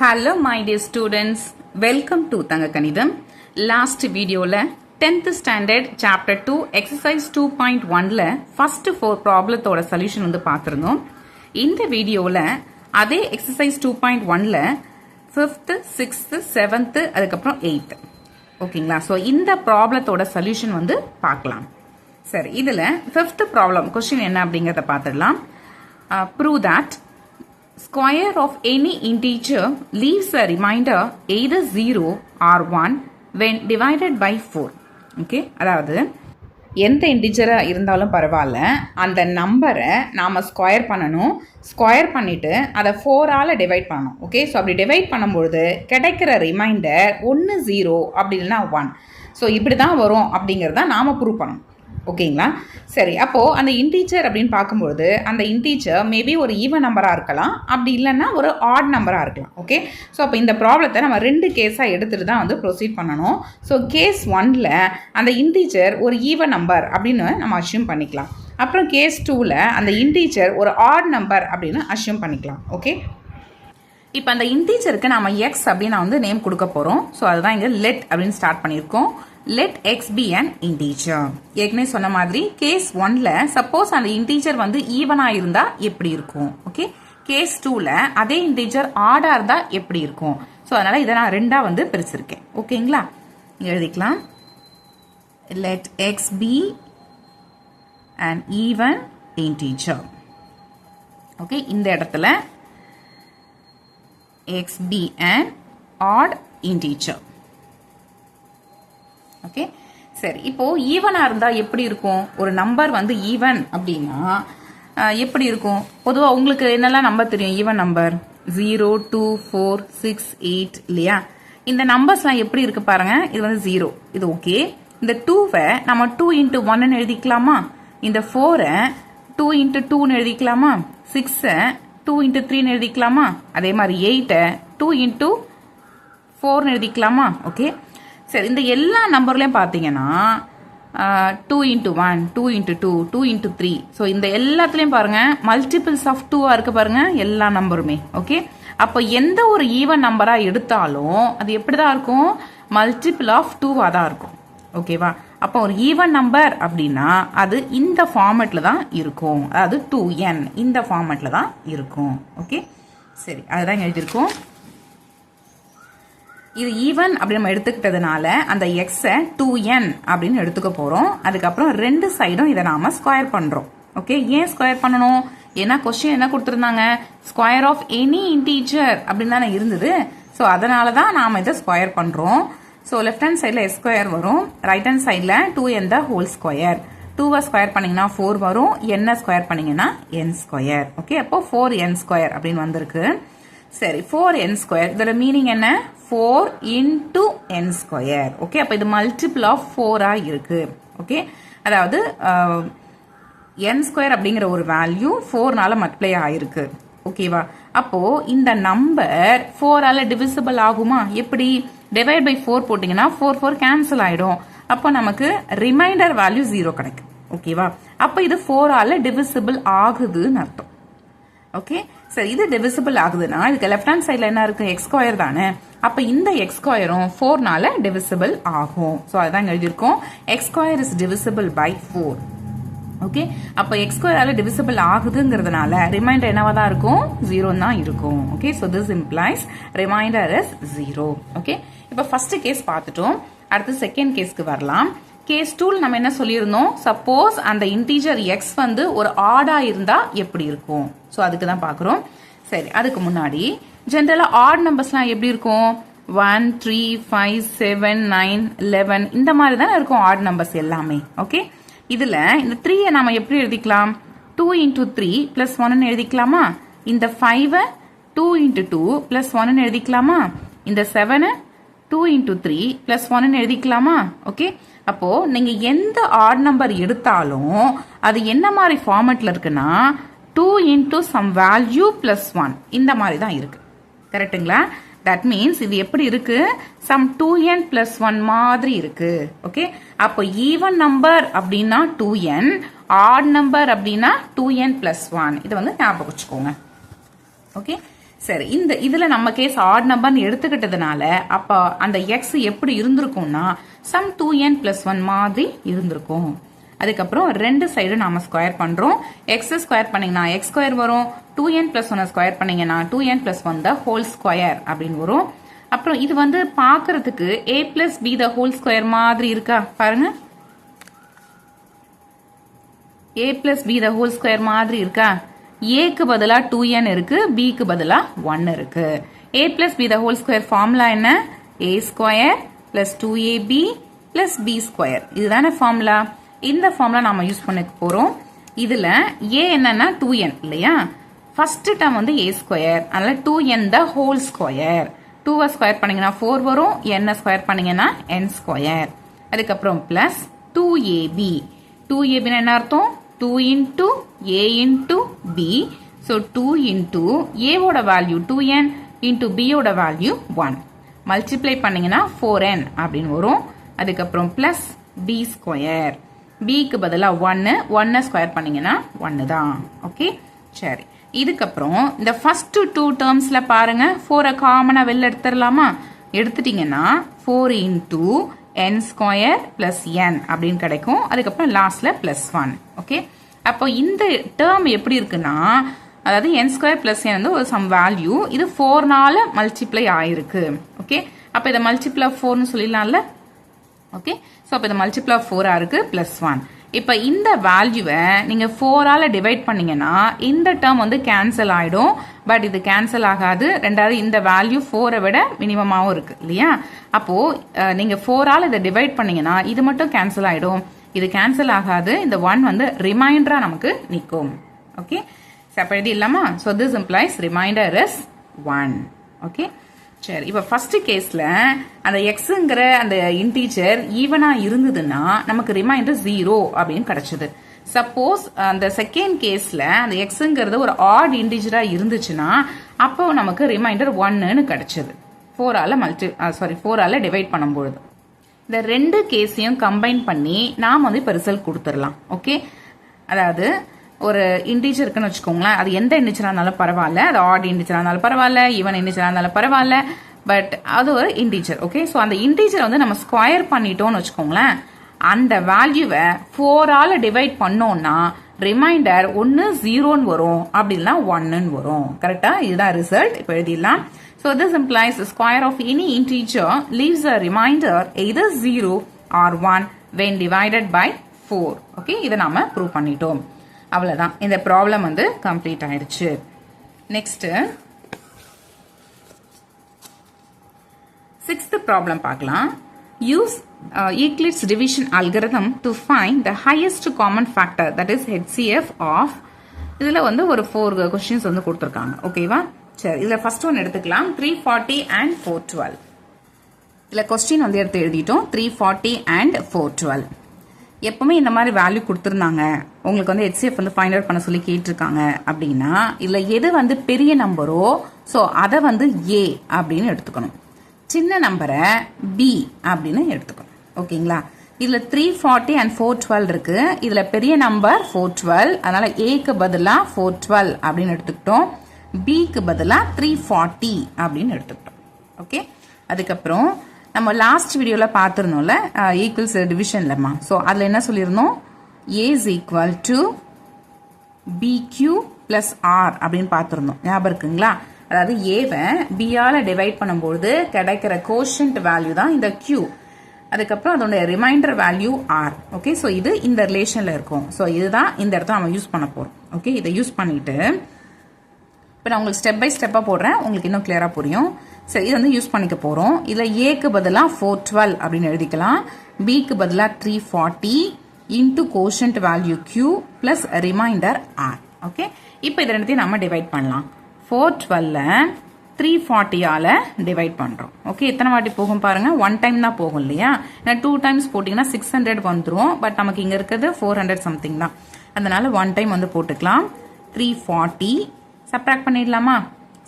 Hello my dear students, welcome to Thanga Kanidam. Last video la 10th standard chapter 2 exercise 2.1 la first 4 problem ஓட solution வந்து பார்த்திருந்தோம். இந்த வீடியோல அதே exercise 2.1 ல 5th 6th 7th அதுக்கப்புறம் 8th ஓகேங்களா. ஸோ இந்த ப்ராப்ளத்தோட சொல்யூஷன் வந்து பார்க்கலாம். சரி, இதில் 5th ப்ராப்ளம் கொஸ்டின் என்ன அப்படிங்கிறத பார்த்துடலாம். Prove that square of any integer leaves a remainder either 0 or 1 when divided by 4. Okay, அதாவது எந்த இன்டிஜராக இருந்தாலும் பரவாயில்ல, அந்த நம்பரை நாம் ஸ்கொயர் பண்ணணும். ஸ்கொயர் பண்ணிவிட்டு அதை 4ஆல் டிவைட் பண்ணணும். ஓகே, ஸோ அப்படி டிவைட் பண்ணும்பொழுது கிடைக்கிற ரிமைண்டர் 1 0 அப்படி இல்லைனா 1. ஸோ இப்படி தான் வரும் அப்படிங்கிறத நாம் ப்ரூவ் பண்ணணும். ஓகேங்களா. சரி, அப்போது அந்த இன்டீஜர் அப்படின்னு பார்க்கும்பொழுது அந்த இன்டீஜர் மேபி ஒரு ஈவன் நம்பராக இருக்கலாம், அப்படி இல்லைன்னா ஒரு ஆட் நம்பராக இருக்கலாம். ஓகே, ஸோ அப்போ இந்த ப்ராப்ளத்தை நம்ம 2 கேஸாக எடுத்துகிட்டு தான் வந்து ப்ரொசீட் பண்ணணும். ஸோ கேஸ் 1ல் அந்த இன்டீஜர் ஒரு ஈவன் நம்பர் அப்படின்னு நம்ம அஷ்யூம் பண்ணிக்கலாம். அப்புறம் கேஸ் 2ல் அந்த இன்டீஜர் ஒரு ஆட் நம்பர் அப்படின்னு அஷ்யூம் பண்ணிக்கலாம். ஓகே, இப்போ அந்த இன்டீஜருக்கு நம்ம எக்ஸ் அப்படின்னு நான் வந்து நேம் கொடுக்க போகிறோம். ஸோ அதுதான் இங்கே லெட் அப்படின்னு ஸ்டார்ட் பண்ணியிருக்கோம். let x be an integer. ஏற்கனவே சொன்ன மாதிரி கேஸ் 1ல சப்போஸ் அந்த இன்டீஜர் வந்து ஈவனா இருந்தா எப்படி இருக்கும். ஓகே, கேஸ் 2ல அதே இன்டீஜர் ஆடா இருந்தா எப்படி இருக்கும். ஸோ அதனால இதை நான் 2ஆ வந்து பிரிச்சிருக்கேன். ஓகேங்களா, எழுதிக்கலாம். let x be an even integer. Okay, இந்த இடத்துல x be an odd integer. Okay, சரி, இப்போது ஈவனாக இருந்தால் எப்படி இருக்கும். ஒரு நம்பர் வந்து ஈவன் அப்படின்னா எப்படி இருக்கும். பொதுவாக உங்களுக்கு என்னெல்லாம் நம்பர் தெரியும் ஈவன் நம்பர்? 0 2 4 6 8 இல்லையா. இந்த நம்பர்ஸ்லாம் எப்படி இருக்கு பாருங்க. இது வந்து 0, இது ஓகே. இந்த 2வை நம்ம 2 into 1ன்னு எழுதிக்கலாமா. இந்த 4ஐ 2 into 2ன்னு எழுதிக்கலாமா. 6ஐ 2 into 3ன்னு எழுதிக்கலாமா. அதே மாதிரி 8ஐ 2 into 4ன்னு எழுதிக்கலாமா. ஓகே, சரி, இந்த எல்லா நம்பர்லையும் பார்த்தீங்கன்னா 2 into 1 2 into 2 2 into 3. ஸோ இந்த எல்லாத்துலேயும் பாருங்கள் மல்டிபிள்ஸ் ஆஃப் 2ஆக இருக்குது பாருங்கள் எல்லா நம்பருமே. ஓகே, அப்போ எந்த ஒரு ஈவன் நம்பராக எடுத்தாலும் அது எப்படி தான் இருக்கும், மல்டிபிள் ஆஃப் 2ஆக தான் இருக்கும். ஓகேவா. அப்போ ஒரு ஈவன் நம்பர் அப்படின்னா அது இந்த ஃபார்மேட்டில் தான் இருக்கும், அதாவது 2n இந்த ஃபார்மேட்டில் தான் இருக்கும். ஓகே, சரி, அதுதான் எழுதியிருக்கோம். இது ஈவன் அப்படி நம்ம எடுத்துக்கிட்டதுனால அந்த எக்ஸை 2n அப்படின்னு எடுத்துக்க போகிறோம். அதுக்கப்புறம் 2 சைடும் இதை நாம் ஸ்கொயர் பண்ணுறோம். ஓகே, ஏன் ஸ்கொயர் பண்ணணும்? ஏன்னா கொஸ்டின் என்ன கொடுத்துருந்தாங்க, ஸ்கொயர் ஆஃப் எனி இன்டீஜர் அப்படின்னு தானே இருந்தது. ஸோ அதனால தான் நாம் இதை ஸ்கொயர் பண்ணுறோம். ஸோ லெஃப்ட் ஹேண்ட் சைடில் s ஸ்கொயர் வரும், ரைட் ஹேண்ட் சைடில் 2n த ஹோல் ஸ்கொயர். 2வை ஸ்கொயர் பண்ணிங்கன்னா 4 வரும், n ஸ்கொயர் பண்ணிங்கன்னா n ஸ்கொயர். ஓகே, அப்போ 4n ஸ்கொயர் அப்படின்னு வந்திருக்கு. சரி, 4n ஸ்கொயர் இதோட மீனிங் என்ன, 4 into n ஸ்கொயர். ஓகே, அப்போ இது மல்டிபிள் ஆஃப் 4ஆ இருக்கு. ஓகே, அதாவது n ஸ்கொயர் அப்படிங்கிற ஒரு வேல்யூ 4னால மல்டிப்ளை ஆயிருக்கு. ஓகேவா. அப்போ இந்த நம்பர் 4ஆல டிவிசிபிள் ஆகுமா? எப்படி? டிவைட் பை 4 போட்டிங்கன்னா 4 4 கேன்சல் ஆயிடும். அப்போ நமக்கு ரிமைண்டர் வேல்யூ 0 கிடைக்கும். ஓகேவா. அப்போ இது 4ஆல டிவிசிபிள் ஆகுதுன்னு அர்த்தம். ஓகே, சரி, இது டிவிசிபிள் ஆகுதுன்னா இதுக்கு லெஃப்ட் ஹேண்ட் சைடில் என்ன இருக்கு, எக்ஸ் ஸ்கொயர் தானே. அப்போ இந்த எக்ஸ் ஸ்கொயரும் 4னால டிவிசிபிள் ஆகும். ஸோ அதுதான் எழுதியிருக்கோம், x square is divisible by 4. Okay, அப்போ எக்ஸ் ஸ்கொயரால டிவிசிபிள் ஆகுதுங்கிறதுனால ரிமைண்டர் என்னவா தான் இருக்கும், 0 தான் இருக்கும். Okay, so this implies remainder is 0. Okay, இப்போ ஃபர்ஸ்ட் கேஸ் பார்த்துட்டோம். அடுத்து செகண்ட் கேஸ்க்கு வரலாம். கேஸ் 2ல நம்ம என்ன சொல்லியிருந்தோம், சப்போஸ் அந்த இன்டீஜர் எக்ஸ் வந்து ஒரு ஆடா இருந்தா எப்படி இருக்கும். ஸோ அதுக்கு தான் பார்க்குறோம். சரி, அதுக்கு முன்னாடி ஜென்ரலாக ஆட் நம்பர்ஸ்லாம் எப்படி இருக்கும், 1 3 5 7 9 11 இந்த மாதிரி தானே இருக்கும் ஆட் நம்பர்ஸ் எல்லாமே. ஓகே, இதில் இந்த 3ஐ நாம் எப்படி எழுதிக்கலாம், 2 into 3 + 1ன்னு எழுதிக்கலாமா. இந்த 5ஐ 2 into 2 + 1ன்னு எழுதிக்கலாமா. இந்த 7ஐ 2 into 3 + 1ன்னு எழுதிக்கலாமா. ஓகே, அப்போ நீங்க எந்த ஆட் நம்பர் எடுத்தாலும் அது என்ன மாதிரி ஃபார்மேட்ல இருக்குன்னா 2 into some value plus 1 இந்த மாதிரி தான் இருக்கு. கரெக்ட்டுங்களா. தட் மீன்ஸ் இது எப்படி இருக்கு, சம் 2n plus 1 மாதிரி இருக்கு. ஓகே, அப்போ ஈவன் நம்பர் அப்படின்னா 2n, ஆட் நம்பர் அப்படின்னா 2n plus 1. இதை வந்து ஞாபகம் வச்சுக்கோங்க. ஓகே, சரி, இதுல நம்ம கேஸ் ஆட் நம்பர்னு எடுத்துக்கிட்டதுனால அப்ப அந்த எக்ஸ் எப்படி இருந்திருக்கும்னா சம் 2n + 1 மாதிரி இருந்திருக்கும். அதுக்கப்புறம் ரெண்டு சைடு நாம ஸ்கொயர் பண்றோம். எக்ஸ் ஸ்கொயர் பண்ணீங்கன்னா எக்ஸ் ஸ்கொயர் வரும். 2n + 1 ஸ்கொயர் பண்ணீங்கன்னா 2n + 1 the whole square அப்படின்னு வரும். அப்புறம் இது வந்து பாக்குறதுக்கு a + b the whole square மாதிரி இருக்கா பாருங்க. a + b the whole square மாதிரி இருக்கா? aக்கு பதிலா 2n இருக்கு, bக்கு பதிலா 1 இருக்கு. a + b the whole square formula என்ன? a² + 2ab + b². இதுதானே ஃபார்முலா. இந்த ஃபார்முலா நாம யூஸ் பண்ண போறோம். இதுல a என்னன்னா 2n இல்லையா? ஃபர்ஸ்ட் டேர்ம் வந்து a², அதனால 2n the whole square. 2 square பண்ணீங்கன்னா 4 வரும், n ஸ்கொயர் பண்ணீங்கன்னா n². அதுக்கப்புறம் பிளஸ் 2ab. 2ab என்ன அர்த்தம்? 2 into a into b. So 2 into a ஓட வேல்யூ 2n into b ஓட வேல்யூ 1. மல்டிப்ளை பண்ணீங்கன்னா 4n அப்படின்னு வரும். அதுக்கப்புறம் பிளஸ் b². bக்கு பதிலா 1 ஸ்கொயர் பண்ணீங்கன்னா 1 தான். ஓகே, சரி. இதுக்கப்புறம் இந்த ஃபர்ஸ்ட் 2 டேர்ம்ஸ்ல பாருங்க, 4 காமனா வெளில எடுத்துடலாமா? எடுத்துட்டீங்கன்னா 4 into n² + n அப்படின்னு கிடைக்கும். அதுக்கப்புறம் லாஸ்ட்ல +1. ஓகே, அப்போ இந்த டேர்ம் எப்படி இருக்குன்னா, அதாவது n² + n வந்து ஒரு சம் வேல்யூ, இது 4னால மல்டிப்ளை ஆயிருக்கு. ஓகே, அப்போ இதை மல்டிப்ளை 4னு சொல்லிடலாம்ல. ஓகே, ஸோ அப்போ இது மல்டிப்ளை 4 இருக்கு +1. இப்போ இந்த வேல்யூவை நீங்க 4ஆல டிவைட் பண்ணீங்கன்னா இந்த டேர்ம் வந்து கேன்சல் ஆயிடும். பட் இது கேன்சல் ஆகாது. ரெண்டாவது இந்த வேல்யூ 4ஐ விட மினிமமாவும் இருக்கு இல்லையா? அப்போ நீங்க 4ஆல இதை டிவைட் பண்ணீங்கன்னா இது மட்டும் கேன்சல் ஆயிடும். இது கேன்சல் ஆகாது. இந்த 1 வந்து ரிமைண்டரா நமக்கு நிற்கும். ஓகே, அப்போ இது இல்லாமா? So this implies remainder is 1. Okay, சரி. இப்போ ஃபர்ஸ்ட் கேஸ்ல அந்த எக்ஸுங்கிற அந்த இன்டீஜர் ஈவனா இருந்ததுன்னா நமக்கு ரிமைண்டர் 0 அப்படின்னு கிடைச்சது. சப்போஸ் அந்த செகண்ட் கேஸ்ல அந்த எக்ஸுங்கிறது ஒரு ஆட் இன்டீஜரா இருந்துச்சுன்னா அப்போ நமக்கு ரிமைண்டர் 1ன்னு கிடைச்சது. 4ஆல டிவைட் பண்ணும்பொழுது இந்த ரெண்டு கேஸையும் கம்பைன் பண்ணி நாம் வந்து இப்போ ரிசல்ட் கொடுத்துடலாம். ஓகே, அதாவது ஒரு இன்டீஜர் இருக்குன்னு வச்சுக்கோங்களேன், அது எந்த இன்டீஜரா இருந்தாலும் பரவாயில்ல, அது ஆட் இன்டீஜரா இருந்தாலும் பரவாயில்ல, ஈவன் இன்டீஜரா இருந்தாலும் பரவாயில்ல, பட் அது ஒரு இன்டீஜர். ஓகே, ஸோ அந்த இன்டீஜரை வந்து நம்ம ஸ்கொயர் பண்ணிட்டோம்னு வச்சுக்கோங்களேன், அந்த வேல்யூவை 4ஆல டிவைட் பண்ணோம்னா ரிமைண்டர் 1 0ன்னு வரும், அப்படி இல்லைன்னா 1ன்னு வரும். கரெக்டா? இதுதான் ரிசல்ட். இப்போ எழுதிடலாம். So this implies square of any integer leaves a remainder either 0 or 1 when divided by 4. Okay, இதை நாம ப்ரூவ் பண்ணிட்டோம். அவ்வளவுதான், இந்த ப்ராப்ளம் வந்து கம்ப்ளீட் ஆயிடுச்சு. நெக்ஸ்ட் 6th ப்ராப்ளம் பார்க்கலாம். Use Euclid's division algorithm to find the highest common factor, that is HCF of. இதுல வந்து ஒரு 4 கொஸ்டின்ஸ் வந்து கொடுத்துருக்காங்க. ஓகேவா? சரி, இதுல ஃபர்ஸ்ட் ஒன் எடுத்துக்கலாம். 340 and 412. இதுல கொஸ்டின் வந்து எடுத்து எழுதிட்டோம். 340 and 412. எப்பவுமே இந்த மாதிரி வேல்யூ கொடுத்துருந்தாங்க, உங்களுக்கு வந்து HCF வந்து ஃபைண்ட் அவுட் பண்ண சொல்லி கேட்டிருக்காங்க அப்படின்னா இல்ல எது வந்து பெரிய நம்பரோ ஸோ அதை வந்து A அப்படின்னு எடுத்துக்கணும், சின்ன நம்பரை B அப்படின்னு எடுத்துக்கணும். ஓகேங்களா? இதுல 340 and 412 இருக்கு. இதுல பெரிய நம்பர் 412, அதனால Aக்கு பதிலா 412 அப்படின்னு எடுத்துக்கிட்டோம், Bக்கு பதிலா 340 அப்படின்னு எடுத்துக்கிட்டோம். ஓகே, அதுக்கப்புறம் நம்ம லாஸ்ட் வீடியோல பார்த்திருந்தோம்ல ஈக்குவல்ஸ் டிவிஷன்லமா, ஸோ அதுல என்ன சொல்லியிருந்தோம்? A is equal to BQ plus R அப்படின்னு பார்த்திருந்தோம். ஞாபகம் இருக்குங்களா? அதாவது ஏவை பியால டிவைட் பண்ணும்போது கிடைக்கிற கோஷன்ட் வேல்யூ தான் இந்த Q. அதுக்கப்புறம் அதோட remainder value R. Okay, so இது இந்த ரிலேஷன்ல இருக்கும். ஸோ இதுதான் இந்த இடத்துல நம்ம யூஸ் பண்ண போறோம். ஓகே, இதை யூஸ் பண்ணிட்டு இப்போ நான் உங்களுக்கு ஸ்டெப் பை ஸ்டெப்பா போடுறேன், உங்களுக்கு இன்னும் கிளியரா புரியும். சரி, இது வந்து யூஸ் பண்ணிக்க போறோம். இதுல ஏக்கு பதிலா 412 அப்படின்னு எழுதிக்கலாம், பிக்கு பதிலா 340 into quotient value Q plus reminder R. Okay, இப்போ இது ரெண்டுத்தையும் நம்ம டிவைட் பண்ணலாம். 412 340ஆல டிவைட் பண்றோம். ஓகே, எத்தனை வாட்டி போகும் பாருங்க, 1 டைம் தான் போகும் இல்லையா? 2 டைம்ஸ் போட்டீங்கன்னா 600 வந்துரும். பட் நமக்கு இங்க இருக்கிறது 400 சம்திங் தான், அதனால 1 டைம் வந்து போட்டுக்கலாம். 340 சப்ராக்ட் பண்ணிடலாமா?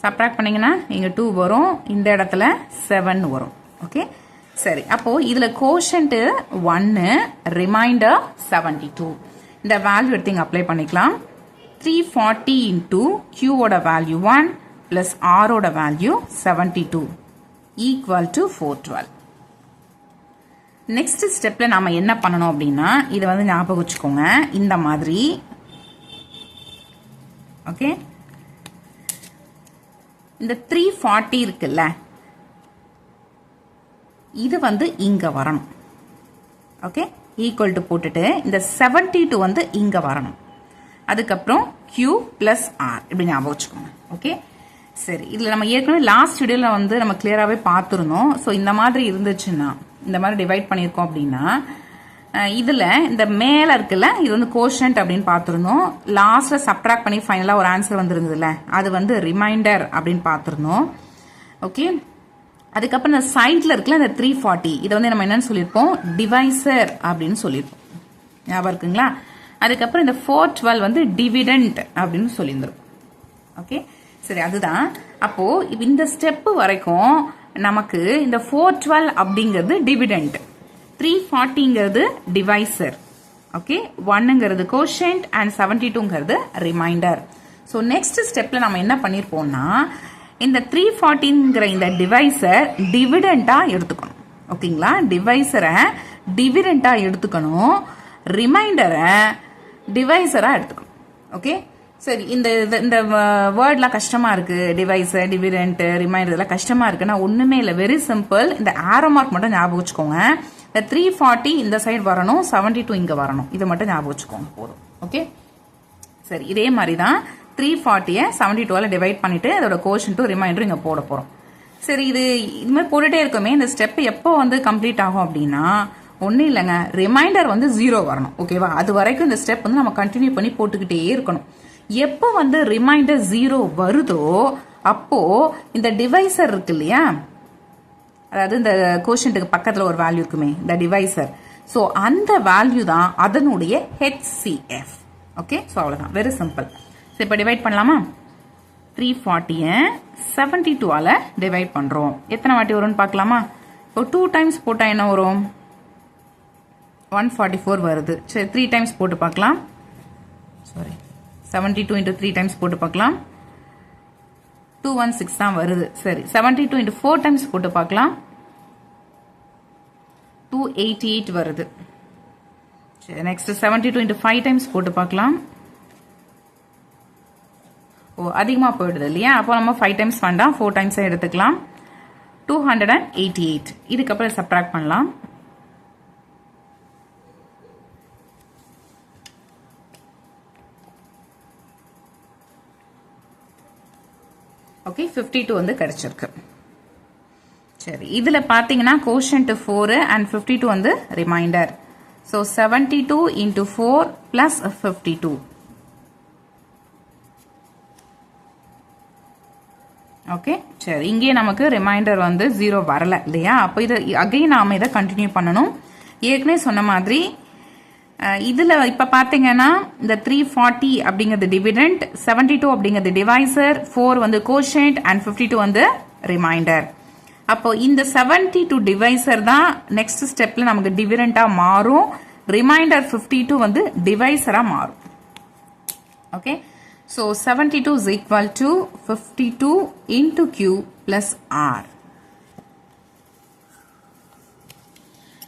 சப்ராக்ட் பண்ணீங்கன்னா இங்க 2 வரும், இந்த இடத்துல 7 வரும். ஓகே, சரி. அப்போ இதுல கோஷன்ட் 1, ரிமைண்டர் 72. இந்த வேல்யூ எடுத்து இங்க அப்ளை பண்ணிக்கலாம். 340 இன்டூ Q ஓட வேல்யூ 1 plus r ஓட value 72 equal to 412. நெக்ஸ்ட் ஸ்டெப்ல நாம என்ன பண்ணணும் அப்படின்னா இதை வந்து ஞாபகம் வச்சுக்கோங்க இந்த மாதிரி. ஓகே, இந்த 340 இருக்குல்ல இது வந்து இங்க வரணும். ஓகே, ஈக்குவல் டு போட்டுட்டு இந்த 72 வந்து இங்க வரணும். அதுக்கப்புறம் Q பிளஸ் R இப்படி ஞாபகம் வச்சுக்கோங்க. ஓகே, சரி, இதுல நம்ம ஏற்கனவே லாஸ்ட் வீடியோல வந்து நம்ம கிளியராகவே பார்த்துருந்தோம். ஸோ இந்த மாதிரி இருந்துச்சுன்னா இந்த மாதிரி டிவைட் பண்ணியிருக்கோம் அப்படின்னா இதுல இந்த மேல இருக்குல்ல இது வந்து கோஷன்ட் அப்படின்னு பார்த்துருந்தோம். லாஸ்ட்ல சப்ட்ராக்ட் பண்ணி ஃபைனலா ஒரு ஆன்சர் வந்துருந்ததுல அது வந்து ரிமைண்டர் அப்படின்னு பார்த்துருந்தோம். ஓகே, அதுக்கப்புறம் இந்த சைட்ல இருக்குல்ல இந்த 340 இதை வந்து நம்ம என்னன்னு சொல்லியிருப்போம், டிவைசர் அப்படின்னு சொல்லியிருப்போம். ஞாபகம் இருக்குங்களா? அதுக்கப்புறம் இந்த 412 வந்து டிவிடெண்ட் அப்படின்னு சொல்லியிருந்தோம். ஓகே, சரி, அதுதான். அப்போ இந்த ஸ்டெப் வரைக்கும் நமக்கு இந்த 412 அப்படிங்கிறது டிவிடெண்ட், 340ங்கிறது டிவைசர், ஓகே, 1ங்கிறது கோஷன்ட் அண்ட் 72ங்கிறது ரிமைண்டர். ஸோ நெக்ஸ்ட் ஸ்டெப்ல நம்ம என்ன பண்ணிருப்போம்னா இந்த 340ங்கிற இந்த டிவைசர் டிவிடெண்டா எடுத்துக்கணும். ஓகேங்களா, டிவைசரை டிவிடெண்டா எடுத்துக்கணும், ரிமைண்டரை டிவைசரா எடுத்துக்கணும். ஓகே, சரி, இந்த வேர்ட்லாம் கஷ்டமா இருக்கு, டிவைசர், டிவிடெண்ட், ரிமைண்டர் இதெல்லாம் கஷ்டமா இருக்குன்னா ஒண்ணுமே இல்லை, வெரி சிம்பிள். இந்த ஆரோ மார்க் மட்டும் ஞாபகம் வச்சுக்கோங்க. இந்த 340 இந்த சைடு வரணும், 72 இங்க வரணும், இதை மட்டும் ஞாபகம் வச்சுக்கோங்க போதும். ஓகே, சரி, இதே மாதிரி தான் 340 72 டிவைட் பண்ணிட்டு அதோட கோஷன் டு ரிமைண்டர் இங்க போட போறோம். சரி, இது மாதிரி போட்டுட்டே இருக்கோமே, இந்த ஸ்டெப் எப்போ வந்து கம்ப்ளீட் ஆகும் அப்படின்னா ஒன்றும் இல்லைங்க, ரிமைண்டர் வந்து 0 வரணும். ஓகேவா, அது வரைக்கும் இந்த ஸ்டெப் வந்து நம்ம கண்டினியூ பண்ணி போட்டுக்கிட்டே இருக்கணும். எப்போ வந்து ரிமைண்டர் 0 வருதோ அப்போ இந்த டிவைசர் இருக்கு இல்லையா, அதாவது இந்த கோஷன்ட்டுக்கு பக்கத்தில் ஒரு வேல்யூ இருக்குமே இந்த டிவைசர், ஸோ அந்த வேல்யூ தான் அதனுடைய HCF. ஓகே, ஸோ அவ்வளோதான், வெரி சிம்பிள். ஸோ இப்போ டிவைட் பண்ணலாமா? 340 72ஆல டிவைட் பண்ணுறோம். எத்தனை வாட்டி வரும்னு பார்க்கலாமா? இப்போ 2 டைம்ஸ் போட்டால் என்ன வரும்? 144 வருது. சரி, 3 டைம்ஸ் போட்டு பார்க்கலாம். சாரி, 72 into 3 டைம்ஸ் போட்டு பார்க்கலாம். 216 தான் வருது. சரி, 72 into 4 டைம்ஸ் போட்டு பார்க்கலாம். 288 வருது. சரி, நெக்ஸ்ட் 72 into 5 டைம்ஸ் போட்டு பார்க்கலாம். ஓ, அதிகமாக போயிடுது இல்லையா, அப்போ நம்ம 5 டைம்ஸ் வேண்டாம், 4 டைம்ஸ் எடுத்துக்கலாம். 288. இதுக்கப்புறம் சப்ட்ராக்ட் பண்ணலாம். ஓகே, 52 வந்து கிடைச்சிருக்கு. சரி, இதுல பாத்தீங்கன்னா கோஷன்ட் 4 அண்ட் 52 வந்து remainder. So 72 into 4 plus 52. Okay, சரி, இங்கே நமக்கு ரிமைண்டர் வந்து 0 வரல இல்லையா, அப்போ இதை அகைன் நாம இதை கண்டினியூ பண்ணணும். ஏற்கனவே சொன்ன மாதிரி இதுல இப்ப பாத்தீங்கன்னா இந்த 340 அப்படிங்கிறது டிவிடெண்ட், 72 அப்படிங்கிறது டிவைசர், 4 வந்து கோஷன்ட் அண்ட் 52 வந்து ரிமைண்டர். அப்போ இந்த 72 டிவைசர் தான் நெக்ஸ்ட் ஸ்டெப்ல நமக்கு டிவிடெண்டா மாறும், ரிமைண்டர் 52 வந்து டிவைசரா மாறும். Okay, so 72 is equal to 52 into Q plus R.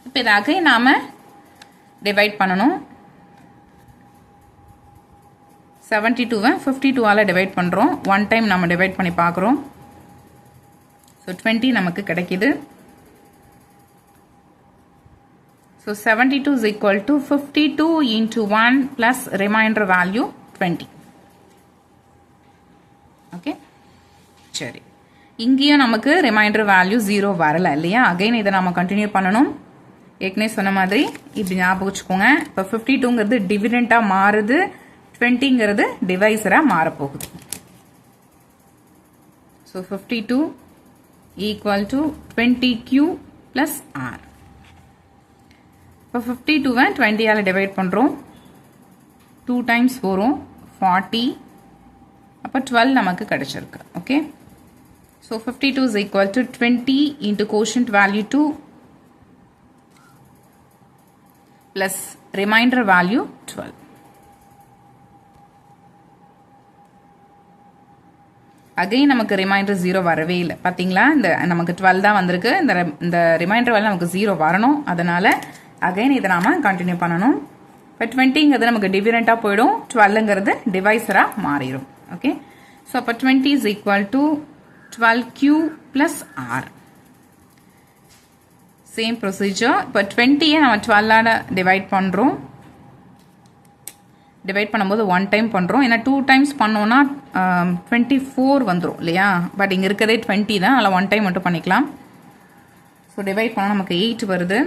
இப்போ இதை அகைன் நாம டிவைட் பண்ணணும். 72 52ஆல டிவைட் பண்றோம். 1 டைம் நம்ம டிவைட் பண்ணி பார்க்குறோம். ஸோ 20 நமக்கு கிடைக்குது. So 72 is equal to 52 into 1 plus remainder value 20. Okay, சரி, இங்கேயும் நமக்கு ரிமைண்டர் வேல்யூ 0 வரல இல்லையா, அகைன் இதை நம்ம கண்டினியூ பண்ணணும். ஏற்கனவே சொன்ன மாதிரி இப்படி ஞாபகம் வச்சுக்கோங்க. இப்போ 52ங்கிறது டிவிடெண்டா மாறுது, 20ங்கிறது டிவைசரா மாறப்போகுது. So 52 equal to 20Q plus R. இப்போ 52 20ஆல டிவைட் பண்றோம். 2 டைம்ஸ் வரும், 40. அப்போ 12 நமக்கு கிடைச்சிருக்கு. Okay, so 52 is equal to 20 into quotient value 2 plus remainder value 12. Again நமக்கு ரிமைண்டர் 0 வரவே இல்லை பார்த்தீங்களா. இந்த நமக்கு 12 தான் வந்திருக்கு. இந்த ரிமைண்டர் வேலை நமக்கு 0 வரணும். அதனால் அகைன் இதை நாம் கண்டினியூ பண்ணணும். இப்போ 20ங்கிறது நமக்கு டிவிடெண்ட்டாக போயிடும், 12ங்கிறது டிவைசராக மாறிடும். ஓகே, ஸோ அப்போ 20 is equal to 12Q plus R. Same procedure. இப்போ 20யை நம்ம 12ஆல் டிவைட் பண்ணுறோம். டிவைட் பண்ணும்போது 1 டைம் பண்ணுறோம். ஏன்னா 2 டைம்ஸ் பண்ணோன்னா 24 வந்துடும் இல்லையா. பட் இங்கே இருக்கிறதே 20 தான், அதில் 1 டைம் மட்டும் பண்ணிக்கலாம். ஸோ டிவைட் பண்ணால் நமக்கு 8 வருது.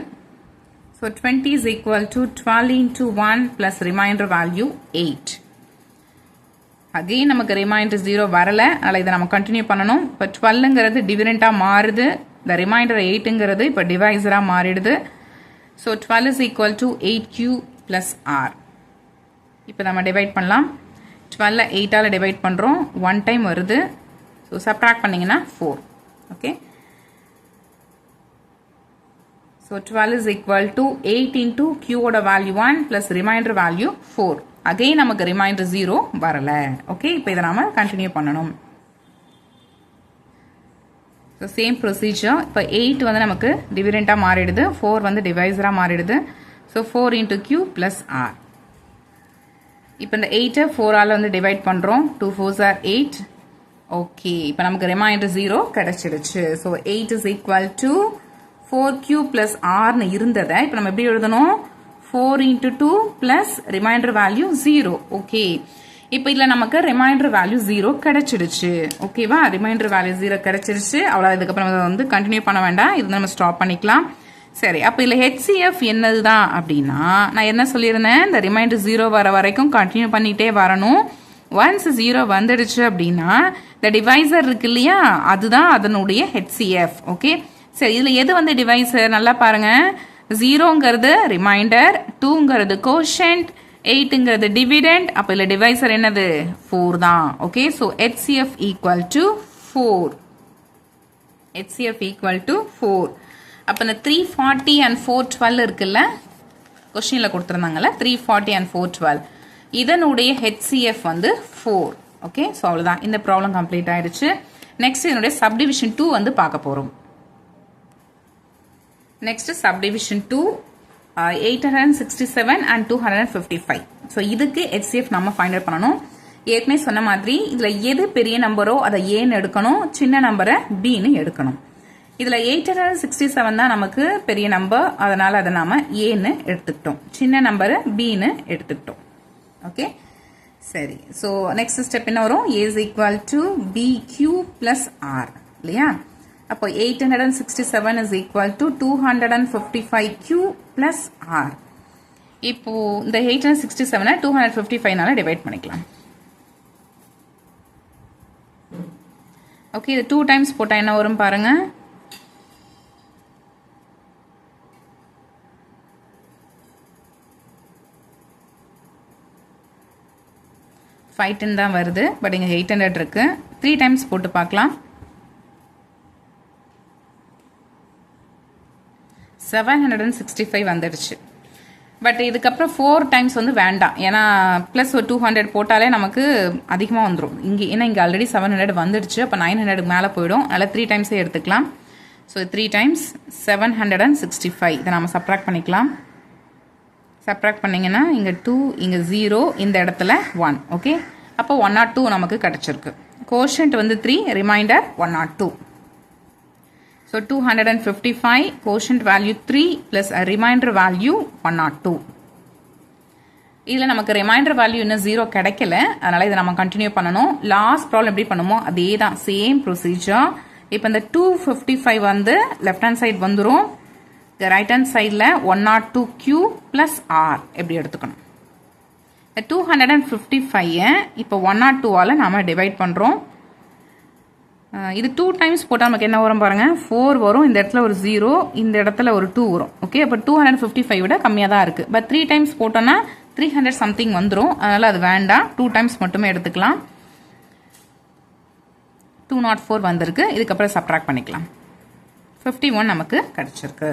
So 20 is equal to 12 into 1 plus remainder value 8. Again நமக்கு ரிமைண்டர் 0 வரலை, அதில் இதை நம்ம கண்டினியூ பண்ணணும். இப்போ 12ங்கிறது டிவிடெண்ட்டாக மாறுது, இந்த ரிமைண்டர் 8ங்கிறது இப்போ டிவைசராக மாறிடுது. So 12 is equal to 8Q plus R. இப்போ நம்ம டிவைட் பண்ணலாம். 12 8ஆல் டிவைட் பண்ணுறோம், 1 டைம் வருது. ஸோ சப்ட்ராக்ட் பண்ணிங்கன்னா 4. Okay, so 12 is equal to 8 into கியூவோட value 1 plus remainder value 4. Again நமக்கு ரிமைண்டர் 0 வரலை. ஓகே, இப்போ இதை நாம் கண்டினியூ பண்ணணும். So same procedure. இப்போ 8 வந்து நமக்கு டிவிடெண்ட்டாக மாறிடுது, 4 வந்து டிவைசராக மாறிடுது. So 4 into Q plus R. இப்போ இந்த 8ஐ 4ஆல் வந்து டிவைட் பண்ணுறோம். 2 4s are 8. ஓகே, இப்போ நமக்கு ரிமைண்டர் 0 கிடைச்சிடுச்சு. So 8 is equal to 4Q plus ஆர்னு இருந்ததை இப்போ நம்ம எப்படி எழுதணும்? 4 into 2 plus remainder value 0. Okay, இப்போ இதில் நமக்கு ரிமைண்டர் வேல்யூ 0 கிடைச்சிடுச்சு. ஓகேவா, ரிமைண்டர் வேல்யூ 0 கிடைச்சிடுச்சு. அவ்வளோ, இதுக்கப்புறம் வந்து கண்டினியூ பண்ண வேண்டாம், இது நம்ம ஸ்டாப் பண்ணிக்கலாம். சரி, அப்போ இதில் ஹெச்சிஎஃப் என்னது தான் அப்படின்னா, நான் என்ன சொல்லியிருந்தேன், இந்த ரிமைண்டர் 0 வர வரைக்கும் கண்டினியூ பண்ணிகிட்டே வரணும். ஒன்ஸ் 0 வந்துடுச்சு அப்படின்னா இந்த டிவைசர் இருக்கு இல்லையா, அதுதான் அதனுடைய ஹெச்சிஎஃப். ஓகே, சரி, இதில் எது வந்து டிவைசர் நல்லா பாருங்கள். 0ங்கிறது ரிமைண்டர், 2ங்கிறது கோஷன்ட், 8ங்கிறது டிவிடெண்ட். அப்போ இதில் டிவைசர் என்னது? 4 தான். Okay, so HCF equal to 4. HCF equal to 4. அப்போ இந்த 340 and 412 இருக்குல்ல, கொஸ்டினில் கொடுத்துருந்தாங்கல்ல 340 and 412, இதனுடைய ஹெச்சிஎஃப் வந்து 4. ஓகே, ஸோ அவ்வளோதான், இந்த ப்ராப்ளம் கம்ப்ளீட் ஆயிடுச்சு. நெக்ஸ்ட் இதனுடைய சப்டிவிஷன் 2 வந்து பார்க்க போகிறோம். Next subdivision 2 867 and 255. ஸோ இதுக்கு ஹெச்சிஎஃப் நம்ம ஃபைண்ட் அவுட் பண்ணணும். ஏற்கனவே சொன்ன மாதிரி இதில் எது பெரிய நம்பரோ அதை ஏன்னு எடுக்கணும், சின்ன நம்பரை பின்னு எடுக்கணும். இதில் 867 தான் நமக்கு பெரிய நம்பர், அதனால் அதை நாம் ஏன்னு எடுத்துக்கிட்டோம், சின்ன நம்பரை பின்னு எடுத்துக்கிட்டோம். ஓகே, சரி, ஸோ நெக்ஸ்ட் ஸ்டெப் என்ன வரும்? A is equal to B Q plus R இல்லையா. அப்போ 867 is equal to 255Q plus R. இப்போ இந்த 867 255னால டிவைட் பண்ணிக்கலாம். ஓகே, இது 2 டைம்ஸ் போட்டால் என்ன வரும் பாருங்க. 510 தான் வருது, பட் இங்கே 800 இருக்கு. 3 டைம்ஸ் போட்டு பார்க்கலாம். 765 வந்துடுச்சு. பட் இதுக்கப்புறம் 4 டைம்ஸ் வந்து வேண்டாம், ஏன்னா ப்ளஸ் ஒரு 200 போட்டாலே நமக்கு அதிகமாக வந்துடும் இங்கே. ஏன்னா இங்கே ஆல்ரெடி 700 வந்துடுச்சு, அப்போ 900 மேலே போயிடும். அதனால் 3 டைம்ஸே எடுத்துக்கலாம். So 3 times 765. இதை நம்ம சப்ட்ராக்ட் பண்ணிக்கலாம். சப்ட்ராக்ட் பண்ணிங்கன்னா இங்கே 2, இங்கே 0, இந்த இடத்துல 1. ஓகே, அப்போ 102 நமக்கு கிடச்சிருக்கு. கோஷன்ட் வந்து 3, remainder 102. So 255, quotient value 3 plus remainder value 102. இதில் நமக்கு ரிமைண்டர் வேல்யூ இன்னும் 0 கிடைக்கல, அதனால் இதை நம்ம கண்டினியூ பண்ணணும். லாஸ்ட் ப்ராப்ளம் எப்படி பண்ணுமோ அதே தான், சேம் ப்ரொசீஜர். இப்போ இந்த 255 வந்து லெஃப்ட் ஹேண்ட் சைடு வந்துடும். ரைட் ஹேண்ட் சைடில் 102Q ப்ளஸ் ஆர் எப்படி எடுத்துக்கணும். இந்த 255 இப்போ 102ஆல் நாம் டிவைட் பண்ணுறோம். இது 2 டைம்ஸ் போட்டால் நமக்கு என்ன வரும் பாருங்கள், 4 வரும். இந்த இடத்துல ஒரு 0, இந்த இடத்துல ஒரு 2 வரும். ஓகே, அப்போ 255 விட கம்மியாக தான் இருக்குது. பட் 3 டைம்ஸ் போட்டோன்னா 300 சம்திங் வந்துடும், அதனால் அது வேண்டாம். 2 டைம்ஸ் மட்டுமே எடுத்துக்கலாம். 204 வந்திருக்கு. இதுக்கப்புறம் சப்ட்ராக்ட் பண்ணிக்கலாம். 51 நமக்கு கிடச்சிருக்கு.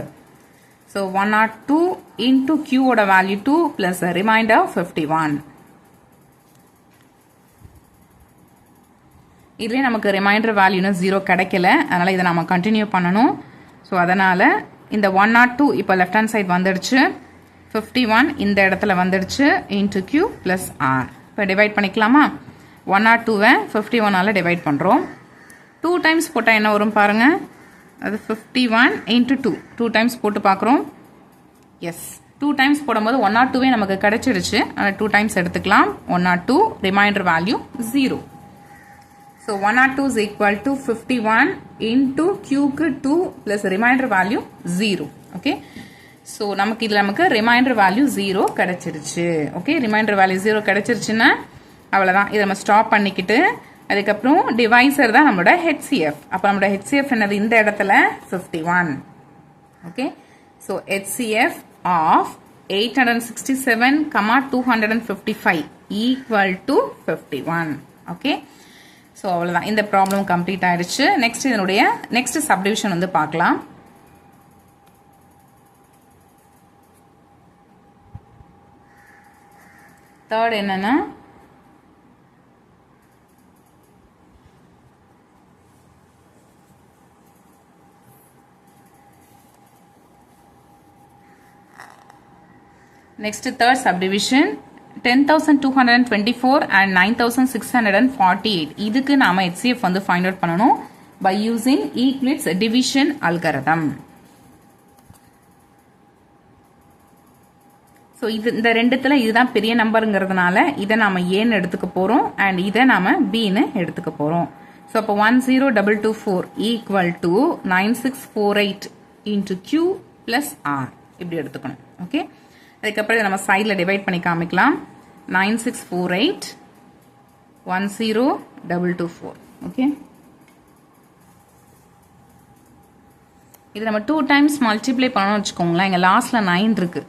ஸோ 102 இன்டூ கியூவோட வேல்யூ 2 ப்ளஸ் ரிமைண்டர் 51. இதுலேயே நமக்கு ரிமைண்டர் வேல்யூன்னு 0 கிடைக்கல, அதனால் இதை நம்ம கண்டினியூ பண்ணணும். ஸோ அதனால் இந்த 102 இப்போ லெஃப்ட் ஹேண்ட் சைட் வந்துடுச்சு, 51 இந்த இடத்துல வந்துடுச்சு, இன்ட்டு Q ப்ளஸ் R. இப்போ டிவைட் பண்ணிக்கலாமா? 102வை 51ஆல் டிவைட் பண்ணுறோம். 2 டைம்ஸ் போட்டால் என்ன வரும் பாருங்கள், அது 51 இன்ட்டு 2 டைம்ஸ் போட்டு பார்க்குறோம். எஸ், 2 டைம்ஸ் போடும்போது 102வே நமக்கு கிடைச்சிடுச்சு, அதனால் 2 டைம்ஸ் எடுத்துக்கலாம். 102 remainder value 0. So 102 is equal to 51 into Qக்கு 2 plus remainder value 0. Okay. So நமக்கு இதில் நமக்கு remainder value 0 கிடைச்சிருச்சு. Okay. Remainder value 0 கிடைச்சிருச்சுன்னா அவ்வளோதான். இதை நம்ம ஸ்டாப் பண்ணிக்கிட்டு அதுக்கப்புறம் டிவைசர் தான் நம்மளோட HCF. அப்போ நம்மளோட HCF என்னது இந்த இடத்துல 51. Okay. So HCF of 867,255 equal to 51. Okay. So அவ்வளோதான், இந்த ப்ராப்ளம் கம்ப்ளீட் ஆயிடுச்சு. நெக்ஸ்ட் இதனுடைய நெக்ஸ்ட் சப்டிவிஷன் வந்து பார்க்கலாம். தேர்ட் என்னன்னா நெக்ஸ்ட் தேர்ட் சப்டிவிஷன் 10,224 and 9,648. இதுக்கு நாம HCF வந்து ஃபைண்ட் அவுட் பண்ணணும் by using Euclid's division algorithm. So இந்த ரெண்டுத்துல இதுதான் பெரிய நம்பருங்கிறதுனால இதை நாம ஏன்னு எடுத்துக்க போறோம் அண்ட் இதை நாம பின்னு எடுத்துக்க போறோம். ஸோ அப்போ 10224 equal to 9648 into Q plus R இப்படி எடுத்துக்கணும். ஓகே, அதுக்கப்புறம் இதை நம்ம சைடில் டிவைட் பண்ணி காமிக்கலாம். 9648 10224. ஓகே, இது நம்ம 2 டைம்ஸ் மல்டிப்ளை பண்ணணும்னு வச்சுக்கோங்களேன். இங்கே லாஸ்ட்டில் 9 இருக்கு,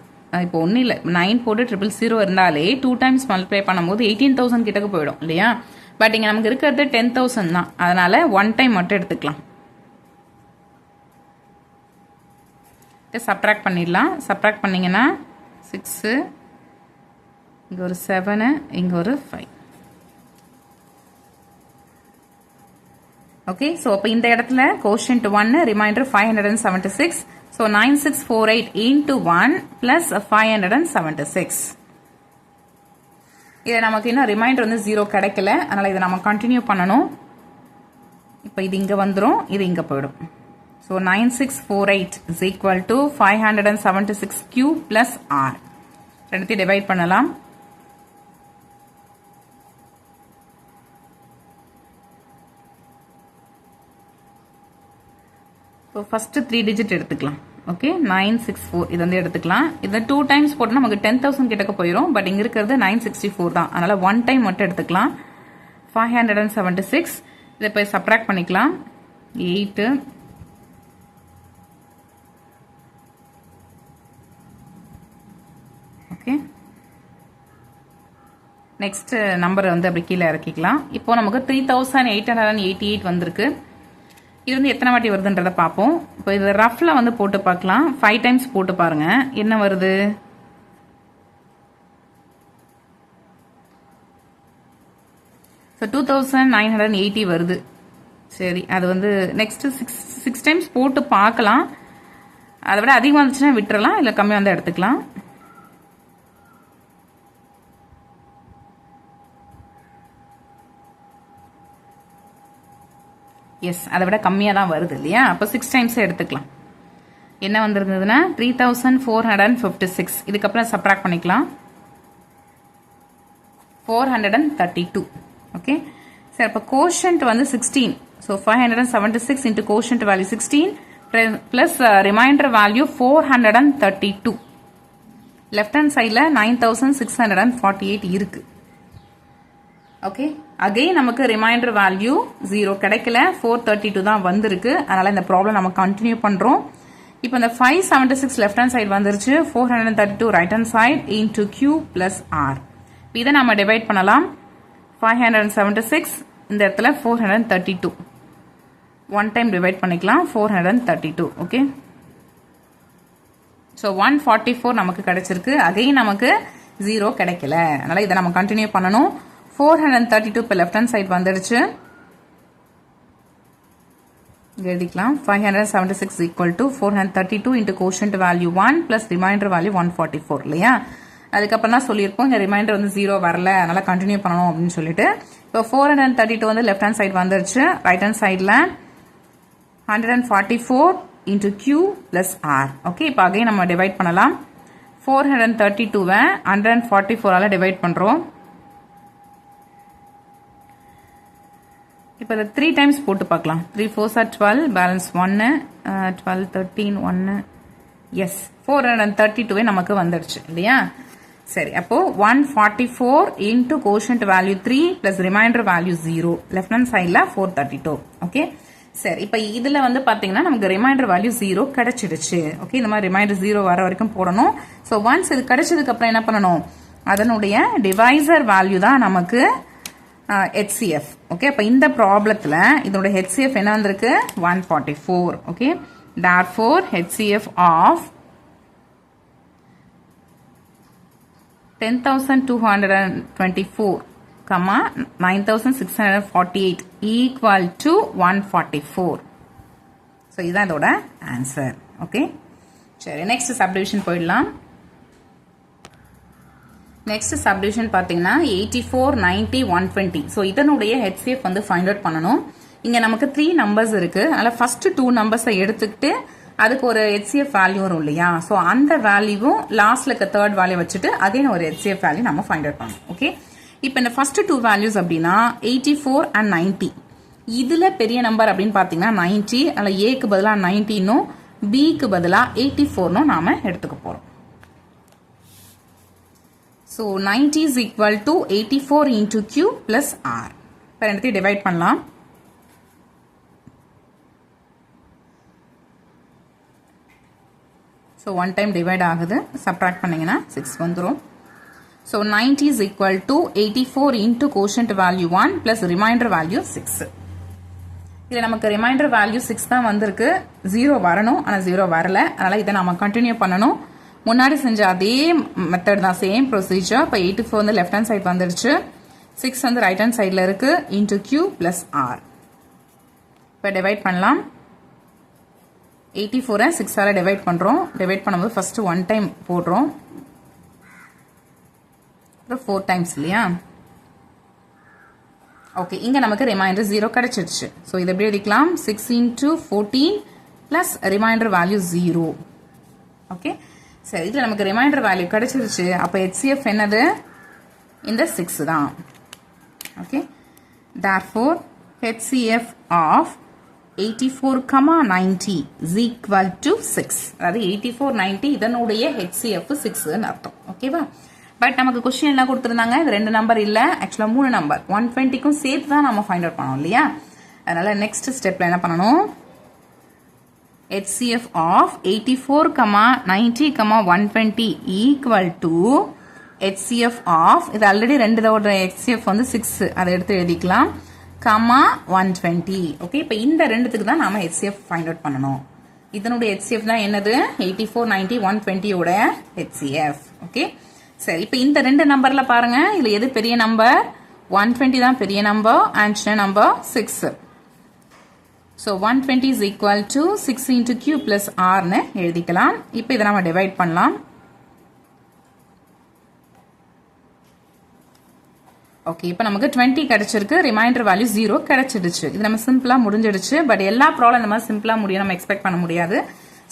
இப்போ ஒன்றும் இல்லை, 9 போட்டு 000 இருந்தாலே 2 டைம்ஸ் மல்டிப்ளை பண்ணும்போது 18,000 கிட்டக்கு போயிடும் இல்லையா? பட் இங்கே நமக்கு இருக்கிறது 10,000 தான், அதனால 1 டைம் மட்டும் எடுத்துக்கலாம். சப்ட்ராக்ட் பண்ணிடலாம். சப்ட்ராக்ட் பண்ணிங்கன்னா 6, இங்கே ஒரு 7, இங்கே ஒரு 5. ஓகே, ஸோ அப்போ இந்த இடத்துல quotient 1 remainder 576. So 9648 into 1 plus 576. இதை நமக்கு இன்னும் ரிமைண்டர் வந்து 0 கிடைக்கல, அதனால் இதை நம்ம கண்டினியூ பண்ணணும். இப்போ இது இங்கே வந்துடும், இது இங்கே போயிடும். So 9648 is equal to 576Q plus R. ரெண்டுத்தையும் டிவைட் பண்ணலாம். ஸோ ஃபஸ்ட்டு 3 டிஜிட் எடுத்துக்கலாம். ஓகே, 964 இது வந்து எடுத்துக்கலாம். இதை 2 டைம்ஸ் போட்டால் நமக்கு 10,000 கிட்டக்க போயிடும். பட் இங்கே இருக்கிறது 964 தான், அதனால் 1 டைம் மட்டும் எடுத்துக்கலாம். 576 இதை போய் சப்ட்ராக்ட் பண்ணிக்கலாம். 8 ஓகே, நெக்ஸ்ட் நம்பரை வந்து அப்படி கீழே இறக்கிக்கலாம். இப்போ நமக்கு 3888 வந்திருக்கு. இது வந்து எத்தனை வாட்டி வருதுன்றதை பார்ப்போம். இப்போ இது ரஃப்ல வந்து போட்டு பார்க்கலாம். 5 டைம்ஸ் போட்டு பாருங்க என்ன வருது. ஸோ 2980 வருது. சரி, அது வந்து நெக்ஸ்ட் 6 டைம்ஸ் போட்டு பார்க்கலாம். அதை விட அதிகமாக இருந்துச்சுன்னா விட்டுறலாம், இல்லை கம்மியாக வந்து எடுத்துக்கலாம். எஸ், அதை விட கம்மியாக தான் வருது இல்லையா? அப்போ 6 டைம்ஸே எடுத்துக்கலாம். என்ன வந்திருந்ததுன்னா 3456. இதுக்கப்புறம் சப்ட்ராக்ட் பண்ணிக்கலாம். 432. ஓகே, சரி, அப்போ கோஷன்ட் வந்து 16. So 576 into quotient value 16 plus remainder value 432. Left hand சைடில் 9648 இருக்கு. ஓகே, அகைன் நமக்கு ரிமைண்டர் வேல்யூ 0 கிடைக்கல, 432 தான் வந்திருக்கு. அதனால இந்த ப்ராப்ளம் நம்ம கண்டினியூ பண்றோம். இப்போ இந்த 576 லெஃப்ட் ஹேண்ட் சைடு வந்துருச்சு, 432 right hand side into Q plus R. இதை நம்ம டிவைட் பண்ணலாம். 576 இந்த இடத்துல 432 1 டைம் டிவைட் பண்ணிக்கலாம். 432. ஓகே, ஸோ 144 நமக்கு கிடைச்சிருக்கு. அகைன் நமக்கு 0 கிடைக்கல, அதனால இதை நம்ம கண்டினியூ பண்ணணும். 432 இப்போ லெஃப்ட் ஹேண்ட் சைடு வந்துடுச்சு. எழுதிக்கலாம் 576 equal to 432 into quotient value 1 plus remainder value 144 இல்லையா. அதுக்கப்புறம் தான் சொல்லியிருப்போம் இங்கே ரிமைண்டர் வந்து 0 வரல, அதனால் கண்டினியூ பண்ணணும் அப்படின்னு சொல்லிட்டு. இப்போ 432 வந்து லெஃப்ட் ஹேண்ட் சைடு வந்துருச்சு. ரைட் ஹேண்ட் சைடில் 144 into Q plus R. Okay, இப்போ அகைன் நம்ம டிவைட் பண்ணலாம். 432வை 144ஆல் டிவைட் பண்ணுறோம். இப்போ இதை 3 டைம்ஸ் போட்டு பார்க்கலாம். 3 4s are 12, பேலன்ஸ் 1, 12 13 1. எஸ், 432வே நமக்கு வந்துடுச்சு இல்லையா. சரி, அப்போ 144 into quotient value 3 plus remainder value 0. Left hand சைடில் 432. ஓகே, சரி, இப்போ இதில் வந்து பார்த்தீங்கன்னா நமக்கு ரிமைண்டர் வேல்யூ 0 கிடைச்சிடுச்சு. ஓகே, இந்த மாதிரி ரிமைண்டர் 0 வர வரைக்கும் போடணும். ஸோ ஒன்ஸ் இது கிடைச்சதுக்கு அப்புறம் என்ன பண்ணணும், அதனுடைய டிவைசர் வேல்யூ தான் நமக்கு HCF. ஓகே, அப்போ இந்த ப்ராப்ளத்தில் இதனுடைய HCF என்ன வந்திருக்கு 144. Okay, therefore HCF of 10,224 9,648 equal to 144. So இதுதான் இதோட ஆன்சர். ஓகே, சரி, நெக்ஸ்ட் சப்டிவிஷன் போயிடலாம். நெக்ஸ்ட் சப்டிவிஷன் பார்த்தீங்கன்னா 84 90 120. ஸோ இதனுடைய HCF வந்து ஃபைண்ட் அவுட் பண்ணணும். இங்கே நமக்கு 3 நம்பர்ஸ் இருக்கு. அதில் ஃபர்ஸ்ட் 2 நம்பர்ஸை எடுத்துக்கிட்டு அதுக்கு ஒரு HCF வேல்யூ வரும் இல்லையா. ஸோ அந்த வேல்யூவும் லாஸ்ட்ல இருக்க தேர்ட் வேல்யூ வச்சுட்டு அதே ஒரு HCF வேல்யூ நம்ம ஃபைண்ட் அவுட் பண்ணணும். ஓகே, இப்போ இந்த ஃபர்ஸ்ட் 2 வேல்யூஸ் அப்படின்னா 84 and 90. இதுல பெரிய நம்பர் அப்படின்னு பார்த்தீங்கன்னா 90. அதில் ஏக்கு பதிலாக 19னும் பிக்கு பதிலாக 84னும் நாம எடுத்துக்க போறோம். So 90 is equal to 84 into Q plus R. இப்போ ரெண்டுத்தையும் டிவைட் பண்ணலாம். ஸோ 1 டைம் டிவைட் ஆகுது, சப்ட்ராக்ட் பண்ணீங்கன்னா 6 வந்துடும். So 90 is equal to 84 into quotient value 1 plus remainder value 6. இதில் நமக்கு ரிமைண்டர் வேல்யூ 6 தான் வந்திருக்கு. 0 வரணும், ஆனால் 0 வரல. அதனால் இதை நம்ம கண்டினியூ பண்ணணும். முன்னாடி செஞ்ச அதே மெத்தட் தான், சேம் ப்ரொசீஜர். இப்போ 84 வந்து லெஃப்ட் ஹேண்ட் சைட் வந்துடுச்சு, 6 வந்து ரைட் ஹேண்ட் சைடில் இருக்கு, இன்டூ Q பிளஸ் R. இப்போ டிவைட் பண்ணலாம். 84 6ஆல் டிவைட் பண்ணுறோம். டிவைட் பண்ணும்போது ஃபர்ஸ்ட் 1 டைம் போடுறோம், அப்புறம் 4 டைம்ஸ் இல்லையா. ஓகே, இங்கே நமக்கு ரிமைண்டர் 0 கிடைச்சிடுச்சு. ஸோ இதை எப்படி எழுதிக்கலாம், 6 into 14 plus remainder value 0. Okay, சரி, இதில் நமக்கு ரிமைண்டர் வேல்யூ கிடைச்சிருச்சு. அப்போ HCF என்னது, இந்த 6 தான். Okay, therefore HCF of 84, 90 is equal to 6. அதாவது 84 90 இதனுடைய HCF 6ன்னு அர்த்தம். ஓகேவா. பட் நமக்கு கொஸ்டின் என்ன கொடுத்துருந்தாங்க, இது 2 நம்பர் இல்லை, ஆக்சுவலாக 3 நம்பர். 120க்கும் சேர்த்து தான் நம்ம ஃபைண்ட் அவுட் பண்ணோம் இல்லையா. அதனால நெக்ஸ்ட் ஸ்டெப்ல என்ன பண்ணணும், HCF of 84, 90, 120 equal to HCF of, இது ஆல்ரெடி 2 HCF வந்து 6, அதை எடுத்து எழுதிக்கலாம், 120. ஓகே, இப்போ இந்த ரெண்டுத்துக்கு தான் நாம HCF ஃபைண்ட் அவுட் பண்ணணும். இதனுடைய HCF தான் என்னது, 84, 90, 120 ஓட HCF. ஓகே, சரி, இப்போ இந்த 2 நம்பர்ல பாருங்க, இதுல எது பெரிய நம்பர், 120 தான் பெரிய நம்பர், அண்ட் சின்ன number 6. So 120 is equal to 6 into Q plus Rன்னு எழுதிக்கலாம். இப்போ இதை நம்ம டிவைட் பண்ணலாம். ஓகே, இப்போ நமக்கு 20 கிடைச்சிருக்கு, ரிமைண்டர் வேல்யூ 0 கிடைச்சிடுச்சு. இது நம்ம சிம்பிளா முடிஞ்சிடுச்சு. பட் எல்லா ப்ராப்ளம் இந்த மாதிரி சிம்பிளா முடியும் நம்ம எக்ஸ்பெக்ட் பண்ண முடியாது.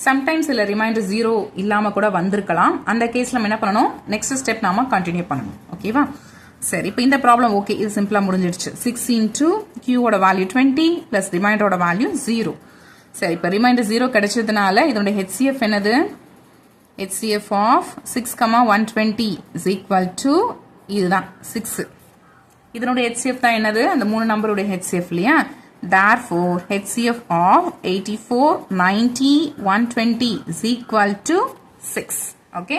சம்டைம்ஸ் இல்ல ரிமைண்டர் 0 இல்லாம கூட வந்திருக்கலாம். அந்த கேஸ்ல நம்ம என்ன பண்ணணும், நெக்ஸ்ட் ஸ்டெப் நாம கண்டினியூ பண்ணணும். ஓகேவா. சரி, இப்போ இந்த ப்ராப்ளம் ஓகே, இது சிம்பிளா முடிஞ்சிடுச்சு. 6 into Q ஓட வேல்யூ 20 பிளஸ் ரிமைண்டரோட வேல்யூ 0. சரி, இப்போ ரிமைண்டர் 0 கிடைச்சதுனால இதோட HCF என்னது, HCF of 6, 120 is equal to, இதுதான் 6. இதனுடைய HCF தான் என்னது, அந்த 3 நம்பருடைய HCF இல்லையா. Therefore HCF of 84, 90, 120 is equal to 6. Okay,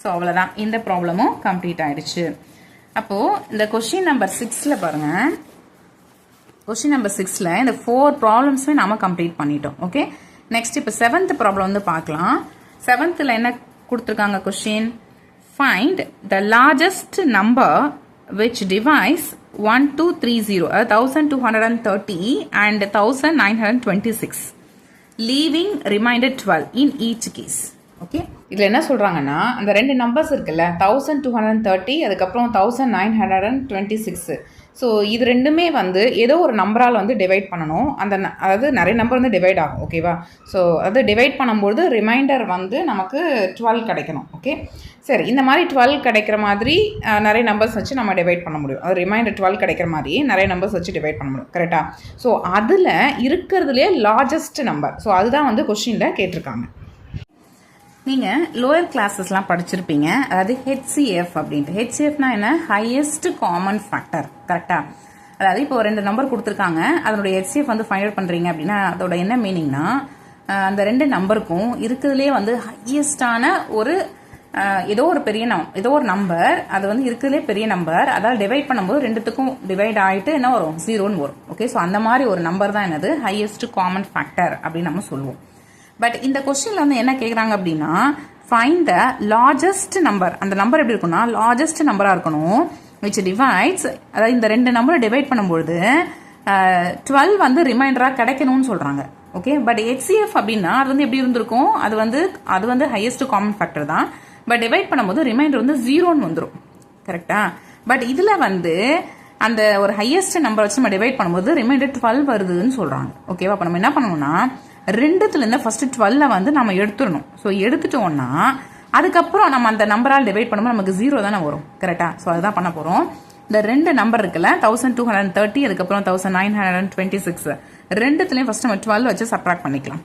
so அவ்வளோதான், இந்த ப்ராப்ளமும் கம்ப்ளீட் ஆயிடுச்சு. அப்போ இந்த கொஸ்டின் நம்பர் 6ல பாருங்க, கொஸ்டின் நம்பர் 6ல இந்த 4 ப்ராப்ளம்ஸுமே நாம கம்ப்ளீட் பண்ணிட்டோம். ஓகே, நெக்ஸ்ட் இப்போ 7th ப்ராப்ளம் வந்து பார்க்கலாம். 7thல என்ன கொடுத்துருக்காங்க question, find the largest number which divides 1230 1230 and 1926 leaving remainder 12 in each case. Okay, இதில் என்ன சொல்கிறாங்கன்னா அந்த ரெண்டு நம்பர்ஸ் இருக்குல்ல 1230 அதுக்கப்புறம் 1926. ஸோ இது ரெண்டுமே வந்து ஏதோ ஒரு நம்பரால் வந்து டிவைட் பண்ணணும். அதாவது நிறைய நம்பர் வந்து டிவைட் ஆகும். ஓகேவா? ஸோ அது டிவைட் பண்ணும்போது ரிமைண்டர் வந்து நமக்கு 12 கிடைக்கணும். ஓகே, சரி, இந்த மாதிரி 12 கிடைக்கிற மாதிரி நிறைய நம்பர்ஸ் வச்சு நம்ம டிவைட் பண்ண முடியும். அது ரிமைண்டர் 12 கிடைக்கிற மாதிரி நிறைய நம்பர்ஸ் வச்சு டிவைட் பண்ண முடியும். கரெக்டாக? ஸோ அதில் இருக்கிறதுலே லார்ஜஸ்ட் நம்பர். ஸோ அதுதான் வந்து கொஸ்டினில் கேட்டிருக்காங்க. நீங்கள் லோயர் கிளாஸஸ்லாம் படிச்சிருப்பீங்க. அதாவது ஹெச்சிஎஃப் அப்படின்ட்டு. ஹெச்சிஎஃப்னா என்ன? Highest common factor. கரெக்டாக? அதாவது இப்போ 2 நம்பர் கொடுத்துருக்காங்க, அதனுடைய ஹெச்சிஎஃப் வந்து ஃபைண்ட் அவுட் பண்ணுறீங்க அப்படின்னா அதோட என்ன மீனிங்னா அந்த 2 நம்பருக்கும் இருக்கிறதுலே வந்து ஹையஸ்டான ஒரு ஏதோ ஒரு நம்பர், அது வந்து இருக்கிறதுலே பெரிய நம்பர், அதாவது டிவைட் பண்ணும்போது ரெண்டுத்துக்கும் டிவைட் ஆகிட்டு என்ன வரும்? 0ன்னு வரும். ஓகே, ஸோ அந்த மாதிரி ஒரு நம்பர் தான் என்னது? ஹையஸ்ட் காமன் ஃபேக்டர் அப்படின்னு நம்ம சொல்லுவோம். பட் இந்த கொஸ்டின்ல வந்து என்ன கேட்குறாங்க அப்படின்னா ஃபைண்ட் த லார்ஜஸ்ட் நம்பர். அந்த நம்பர் எப்படி இருக்குன்னா லார்ஜஸ்ட் நம்பராக இருக்கணும், விச் டிவைட்ஸ், அதாவது இந்த 2 நம்பரை டிவைட் பண்ணும்பொழுது 12 வந்து ரிமைண்டராக கிடைக்கணும்னு சொல்கிறாங்க. ஓகே, பட் ஹெச்சிஎஃப் அப்படின்னா அது வந்து எப்படி இருந்திருக்கும்? அது வந்து ஹையஸ்ட் காமன் ஃபேக்டர் தான். பட் டிவைட் பண்ணும்போது ரிமைண்டர் வந்து 0ன்னு வந்துடும். கரெக்டா? பட் இதில் வந்து அந்த ஒரு ஹையஸ்ட் நம்பர் வச்சு நம்ம டிவைட் பண்ணும்போது ரிமைண்டர் 12 வருதுன்னு சொல்கிறாங்க. ஓகேவா? அப்போ நம்ம என்ன பண்ணணும்னா ரெண்டுத்துலேருந்து ஃபர்ஸ்ட் 12 வந்து நம்ம எடுத்துடணும். ஸோ எடுத்துட்டோம்னா அதுக்கப்புறம் நம்ம அந்த நம்பரால் டிவைட் பண்ணும்போது நமக்கு 0 தானே வரும். கரெக்டாக? ஸோ அதுதான் பண்ண போகிறோம். இந்த 2 நம்பர் இருக்குல்ல 1230 அதுக்கப்புறம் 1926 ரெண்டுத்துலேயும் ஃபர்ஸ்ட் நம்ம 12 வச்சு சப்ராக்ட் பண்ணிக்கலாம்.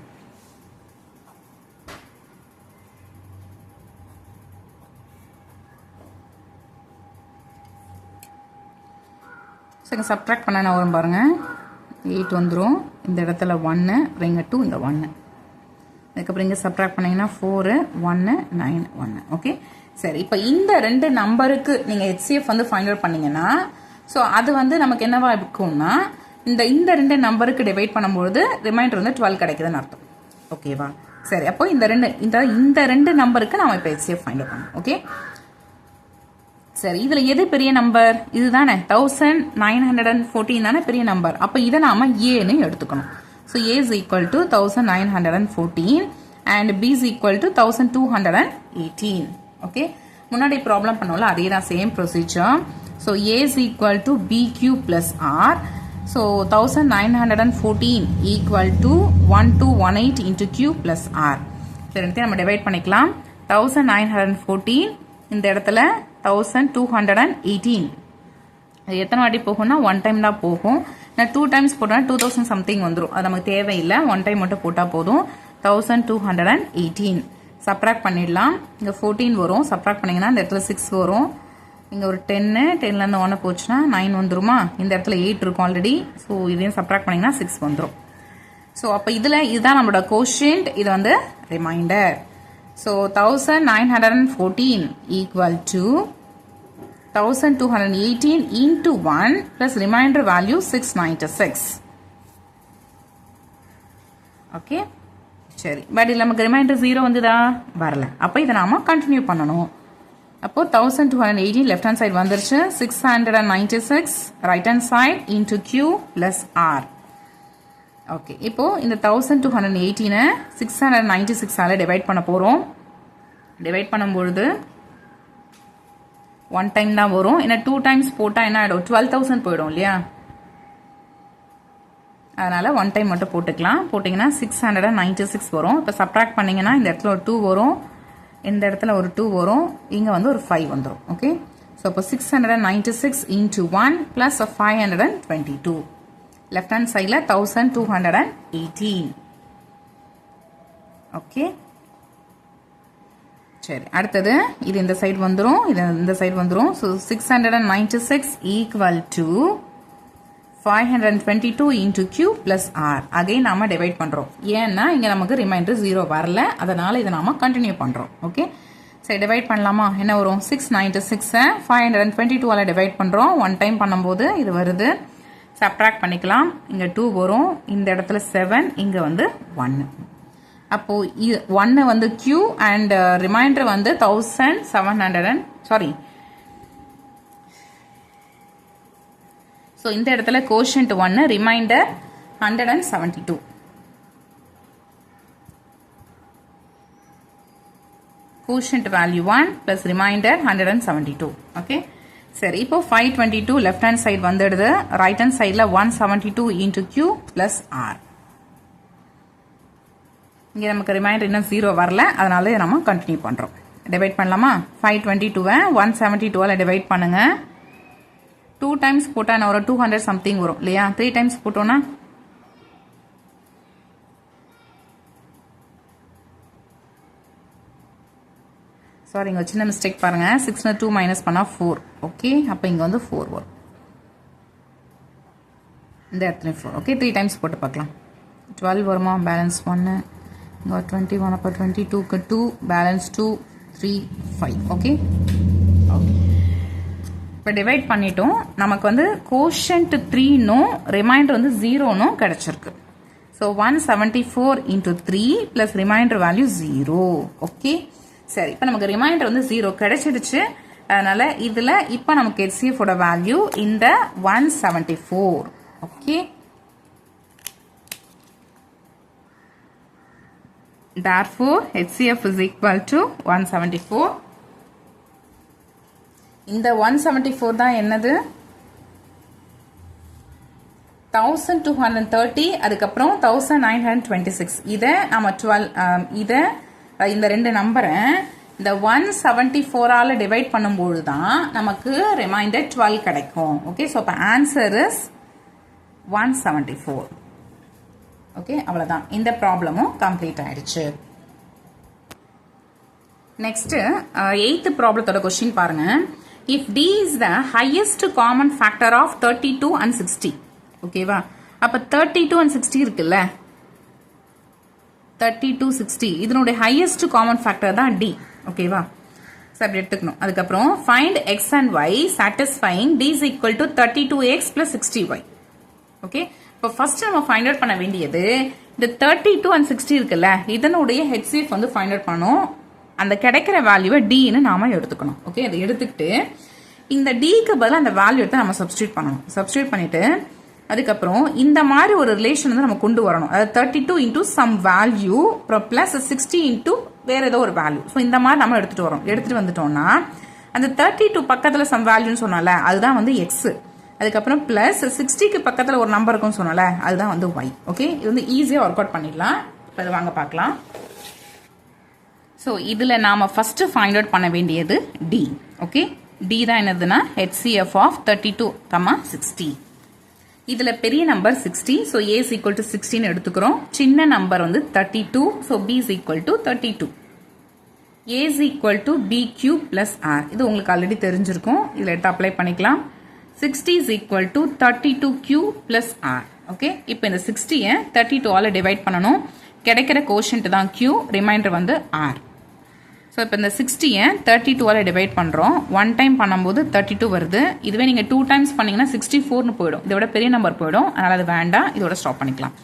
சரி, சப்ராக்ட் பண்ண என்ன வரும் பாருங்க. 8 வந்துடும். இந்த இடத்துல 1, அப்புறம் இங்கே 2, இந்த 1. அதுக்கப்புறம் இங்கே சப்ராக்ட் பண்ணிங்கன்னா 4, 1, 9, 1. ஓகே, சரி, இப்போ இந்த 2 நம்பருக்கு நீங்கள் ஹெச்சிஎஃப் வந்து ஃபைண்ட் அவுட் பண்ணிங்கன்னா ஸோ அது வந்து நமக்கு என்னவா இருக்கும்னா இந்த 2 நம்பருக்கு டிவைட் பண்ணும்போது ரிமைண்டர் வந்து 12 கிடைக்குதுன்னு அர்த்தம். ஓகேவா? சரி, அப்போ இந்த 2 நம்பருக்கு நம்ம இப்போ ஹெச்சிஎஃப் ஃபைண்ட் அவுட் பண்ணணும். ஓகே, சரி, இதில் எது பெரிய நம்பர்? இது தானே 1914 தானே பெரிய நம்பர். அப்போ இதை நாம ஏன்னு எடுத்துக்கணும். So A is equal to 1914 and B is equal to 1218. Okay, முன்னாடி ப்ராப்ளம் பண்ணோம்ல அதே தான், same procedure. So A is equal to B Q plus R. So 1914 equal to 1218 into Q plus R. சரி, நம்ம டிவைட் பண்ணிக்கலாம். 1914 இந்த இடத்துல 1218. அது எத்தனை வாட்டி போகும்னா 1 டைம் தான் போகும். நான் 2 டைம்ஸ் போட்டோம்னா 2000 சம்திங் வந்துடும். அது நமக்கு தேவையில்லை, 1 டைம் மட்டும் போட்டால் போதும். 1218 சப்ராக்ட் பண்ணிடலாம். இங்கே 14 வரும். சப்ராக்ட் பண்ணிங்கன்னா இந்த இடத்துல 6 வரும். இங்கே ஒரு 10லேருந்து 1 போச்சுன்னா 9 வந்துருமா? இந்த இடத்துல 8 இருக்கும் ஆல்ரெடி. ஸோ இதையும் சப்ராக்ட் பண்ணிங்கன்னா 6 வந்துடும். ஸோ அப்போ இதுதான் நம்மளோட கோஷியன்ட். இது வந்து reminder. So 1914 equal to 1218 into 1 plus remainder value 696. Okay, சரி, பட் இதில் நமக்கு ரிமைண்டர் 0 வந்துதா? வரல. அப்போ இதை நாம கண்டினியூ பண்ணணும். அப்போ 1218 லெஃப்ட் ஹேண்ட் சைடு வந்துருச்சு. 696 right hand side into Q plus R. Okay, இப்போ இந்த 1218 696 டிவைட் பண்ண போகிறோம். டிவைட் பண்ணும்பொழுது 1 டைம் தான் வரும். ஏன்னா 2 டைம்ஸ் போட்டால் என்ன ஆகிடும்? 12,000 போயிடும் இல்லையா? அதனால் 1 டைம் மட்டும் போட்டுக்கலாம். போட்டிங்கன்னா 696 வரும். இப்போ சப்ராக்ட் பண்ணிங்கன்னா இந்த இடத்துல ஒரு 2 வரும், இந்த இடத்துல ஒரு 2 வரும், இங்கே வந்து ஒரு 5 வந்துடும். ஓகே, ஸோ இப்போ 696 இன்ட்டு 1 ப்ளஸ் 522. லெஃப்ட் ஹேண்ட் சைடில் 1218. ஓகே, சரி, அடுத்தது இது இந்த சைடு வந்துடும், இது இந்த சைடு வந்துடும். So 696 equal to 522 into Q plus R. Again நாம டிவைட் பண்ணுறோம். ஏன்னா இங்கே நமக்கு ரிமைண்டர் 0 வரல, அதனால் இதை நாம கண்டினியூ பண்ணுறோம். ஓகே, சரி, டிவைட் பண்ணலாமா? என்ன வரும்? 696 522 டிவைட் பண்ணுறோம். 1 டைம் பண்ணும்போது இது வருது. சப்ராக்ட் பண்ணிக்கலாம். இங்கே 2 வரும், இந்த இடத்துல 7, இங்கே வந்து 1. அப்போ 1 வந்து Q அண்ட் ரிமைண்டர் வந்து 1700 சாரி ஸோ இந்த இடத்துல quotient 1 reminder 172. quotient value 1 plus remainder 172. Okay. சரி இப்போ 522 left hand side வந்துடுது, right hand sideல 172 into q plus r. இங்க நமக்கு ரிமைண்டர் இன்னும் 0 வரல, அதனால நம்ம கண்டினியூ பண்றோம். டிவைட் பண்ணலாமா? 522 172 டிவைட் பண்ணுங்க. 2 times போட்டா என்ன வரும்? 200 something வரும் இல்லையா? 3 times போட்டோம்னா சாரி, இங்க சின்ன மிஸ்டேக் பாருங்க. 6 2 மைனஸ் பண்ணா 4. ஓகே, அப்ப இங்க வந்து 4 வரும். இந்த இடத்துல 4. ஓகே, 3 டைம்ஸ் போட்டு பார்க்கலாம். 12 வருமா? பேலன்ஸ் 1. இங்க 21, அப்ப 22 க்கு 2, பேலன்ஸ் 2, 3, 5. ஓகே. இப்போ டிவைட் பண்ணிட்டோம். நமக்கு வந்து கோஷன்ட் 3 நோ, ரிமைண்டர் வந்து 0 நோ கிடைச்சிருக்கு. So 174 into 3 plus remainder value 0. Okay. சரி, இப்போ நமக்கு ரிமைண்டர் வந்து 0 கிடைச்சிடுச்சு. அதனால இதுல இப்போ நமக்கு HCF ஓட வேல்யூ இந்த 174. Okay. therefore HCF is equal to 174. இந்த 174 தான் என்னது? 1230, அதுக்கப்புறம் 1926. இதை நம்ம 12 இந்த ரெண்டு நம்பரை இந்த 174 டிவைட் பண்ணும்போது தான் நமக்கு ரிமைண்டர் 12 கிடைக்கும். ஓகே, ஸோ இப்போ ஆன்சர் இஸ் 174. ஓகே, அவ்வளோதான். இந்த ப்ராப்ளமும் கம்ப்ளீட் ஆயிடுச்சு. நெக்ஸ்ட் 8th ப்ராப்ளத்தோட கொஸ்டின் பாருங்க. If D is the highest common factor of 32 and 60. ஓகேவா? அப்போ 32 and 60 இருக்குல்ல, 32, 60 இதனுடைய ஹையஸ்ட் காமன் ஃபேக்டர் தான் D. ஓகேவா? அப்படி எடுத்துக்கணும். அதுக்கப்புறம் find x and y satisfying D is equal to 32x plus 60y. Okay, இப்போ ஃபர்ஸ்ட் நம்ம ஃபைண்ட் அவுட் பண்ண வேண்டியது இந்த 32 and 60 இருக்குல்ல, இதனுடைய HCF வந்து ஃபைண்ட் அவுட் பண்ணணும். அந்த கிடைக்கிற வேல்யூவை Dன்னு நாம எடுத்துக்கணும். ஓகே, அதை எடுத்துக்கிட்டு இந்த Dக்கு பதிலாக அந்த வேல்யூ எடுத்து நம்ம சப்ஸ்டியூட் பண்ணணும். சப்ஸ்டியூட் பண்ணிட்டு அதுக்கப்புறம் இந்த மாதிரி ஒரு ரிலேஷன் வந்து நம்ம கொண்டு வரணும். அதாவது 32 into some value plus 60 into வேற ஏதோ ஒரு வேல்யூ. ஸோ இந்த மாதிரி நம்ம எடுத்துட்டு வரோம். எடுத்துட்டு வந்துட்டோம்னா அந்த 32 பக்கத்துல சம் வேல்யூன்னு சொன்னால அதுதான் வந்து எக்ஸ். அதுக்கப்புறம் பிளஸ் 60க்கு பக்கத்துல ஒரு நம்பர் இருக்கும்னு சொன்னால அதுதான் வந்து ஒய். ஓகே, இது வந்து ஈஸியா ஒர்க் அவுட் பண்ணிடலாம். இப்போ இதை வாங்க பார்க்கலாம். ஸோ இதுல நாம ஃபர்ஸ்ட் ஃபைண்ட் அவுட் பண்ண வேண்டியது டி. ஓகே, டி தான் என்னதுன்னா HCF ஆஃப் 32, 60. இதுல பெரிய number 60, so A is equal to 16 எடுத்துக்கிறோம். சின்ன நம்பர் வந்து 32, so B is equal to 32. A is equal to BQ plus R. இது உங்களுக்கு ஆல்ரெடி தெரிஞ்சிருக்கும். இதில் எடுத்து அப்ளை பண்ணிக்கலாம். 60 is equal to 32Q plus R. Okay, இப்போ இந்த 60-ஐ 32ஆல் டிவைட் பண்ணணும். கிடைக்கிற கோஷன்ட் தான் Q, ரிமைண்டர் வந்து R. ஸோ இப்போ இந்த 60-ஐ 32ஆல் டிவைட் பண்ணுறோம். 1 டைம் பண்ணும்போது 32 வருது. இதுவே நீங்கள் 2 டைம்ஸ் பண்ணிங்கன்னா 64ன்னு போயிடும். இதோட பெரிய நம்பர் போயிடும். அதனால் அது வேண்டாம், இதோட ஸ்டாப் பண்ணிக்கலாம்.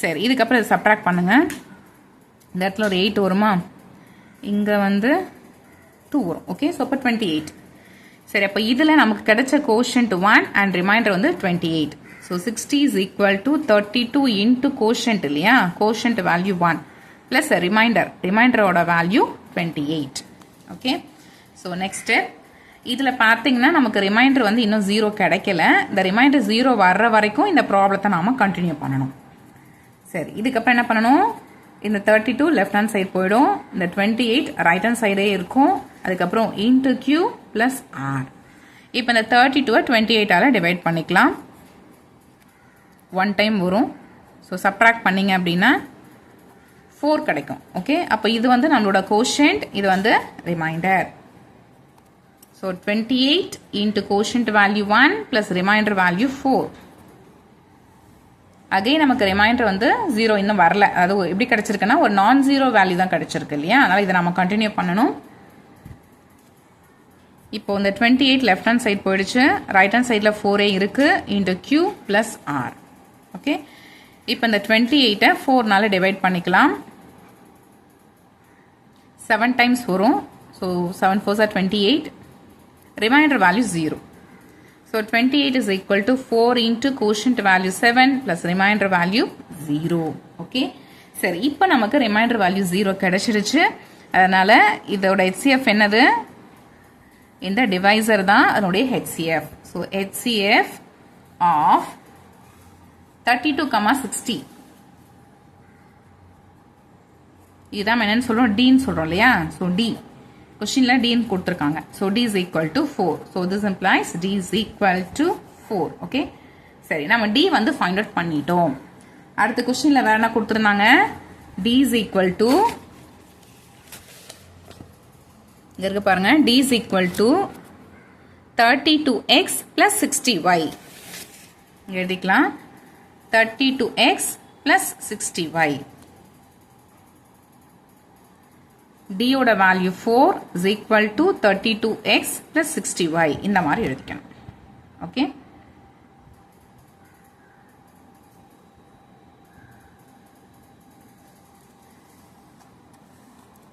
சரி, இதுக்கப்புறம் இதை சப்ட்ராக்ட் பண்ணுங்க. இந்த இடத்துல ஒரு 8 வருமா, இங்கே வந்து 2 வரும். ஓகே, ஸோ அப்போ 28. சரி, அப்போ இதில் நமக்கு கிடைச்ச கோஷன்ட் 1 அண்ட் ரிமைண்டர் வந்து 28. So 60 is equal to 32 into quotient இல்லையா, கோஷன்ட் வேல்யூ 1 ப்ளஸ் ரிமைண்டரோட வேல்யூ 28. ஓகே, ஸோ நெக்ஸ்ட் இதில் பார்த்தீங்கன்னா நமக்கு ரிமைண்டர் வந்து இன்னும் 0 கிடைக்கல. இந்த ரிமைண்டர் 0 வர்ற வரைக்கும் இந்த ப்ராப்ளத்தை நாம கண்டினியூ பண்ணணும். சரி, இதுக்கப்புறம் என்ன பண்ணணும்? இந்த 32 லெஃப்ட் ஹேண்ட் சைடு போயிடும். இந்த 28 ரைட் ஹேண்ட் சைடே இருக்கும். அதுக்கப்புறம் இன்டு Q பிளஸ் R. இப்போ இந்த 32-ஐ 28ஆல் டிவைட் பண்ணிக்கலாம். 1 டைம் வரும். ஸோ சப்ட்ராக்ட் பண்ணீங்க அப்படின்னா 4 கிடைக்கும். ஓகே, அப்போ இது வந்து நம்மளோட கோஷன்ட், இது வந்து remainder. So 28 into quotient value 1 plus remainder value 4. Again நமக்கு ரிமைண்டர் வந்து 0 இன்னும் வரல. அது எப்படி கிடைச்சிருக்குன்னா ஒரு நான் ஜீரோ வேல்யூ தான் கிடைச்சிருக்கு இல்லையா, அதனால இதை நம்ம கண்டினியூ பண்ணணும். இப்போ இந்த 28 லெஃப்ட் ஹேண்ட் சைடு போயிடுச்சு. ரைட் ஹேண்ட் சைடில் 4a இருக்கு into Q plus R. Okay, இப்போ இந்த 28-ஐ 4-னால டிவைட் பண்ணிக்கலாம். 7 டைம்ஸ் வரும். So 7 4s are 28. Remainder value 0. So 28 is equal to 4 into quotient value 7 plus remainder value 0. Okay. சரி, இப்போ நமக்கு remainder value 0 கிடைச்சிருச்சு. அதனால இதோட HCF என்னது? இந்த டிவைசர் தான் அதனுடைய HCF. So HCF of 32,60. இதான் என்னன்னு சொல்றோம்? D ன்னு சொல்றோம் இல்லையா? So D. Questionல D ன்னு கொடுத்திருக்காங்க. So D is equal to 4. So this implies D is equal to 4. Okay. சரி, நம்ம D வந்து find out பண்ணிட்டோம். அடுத்த questionல வேற என்ன கொடுத்திருந்தாங்க? D is equal to இங்க இருக்கு பாருங்க. D is equal to 32x plus 60y. எழுதிக்கலாம். 32x plus 60y. D ஓட value 4 is equal to 32x plus 60y. இந்த மாதிரி எழுதிக்கணும். ஓகே.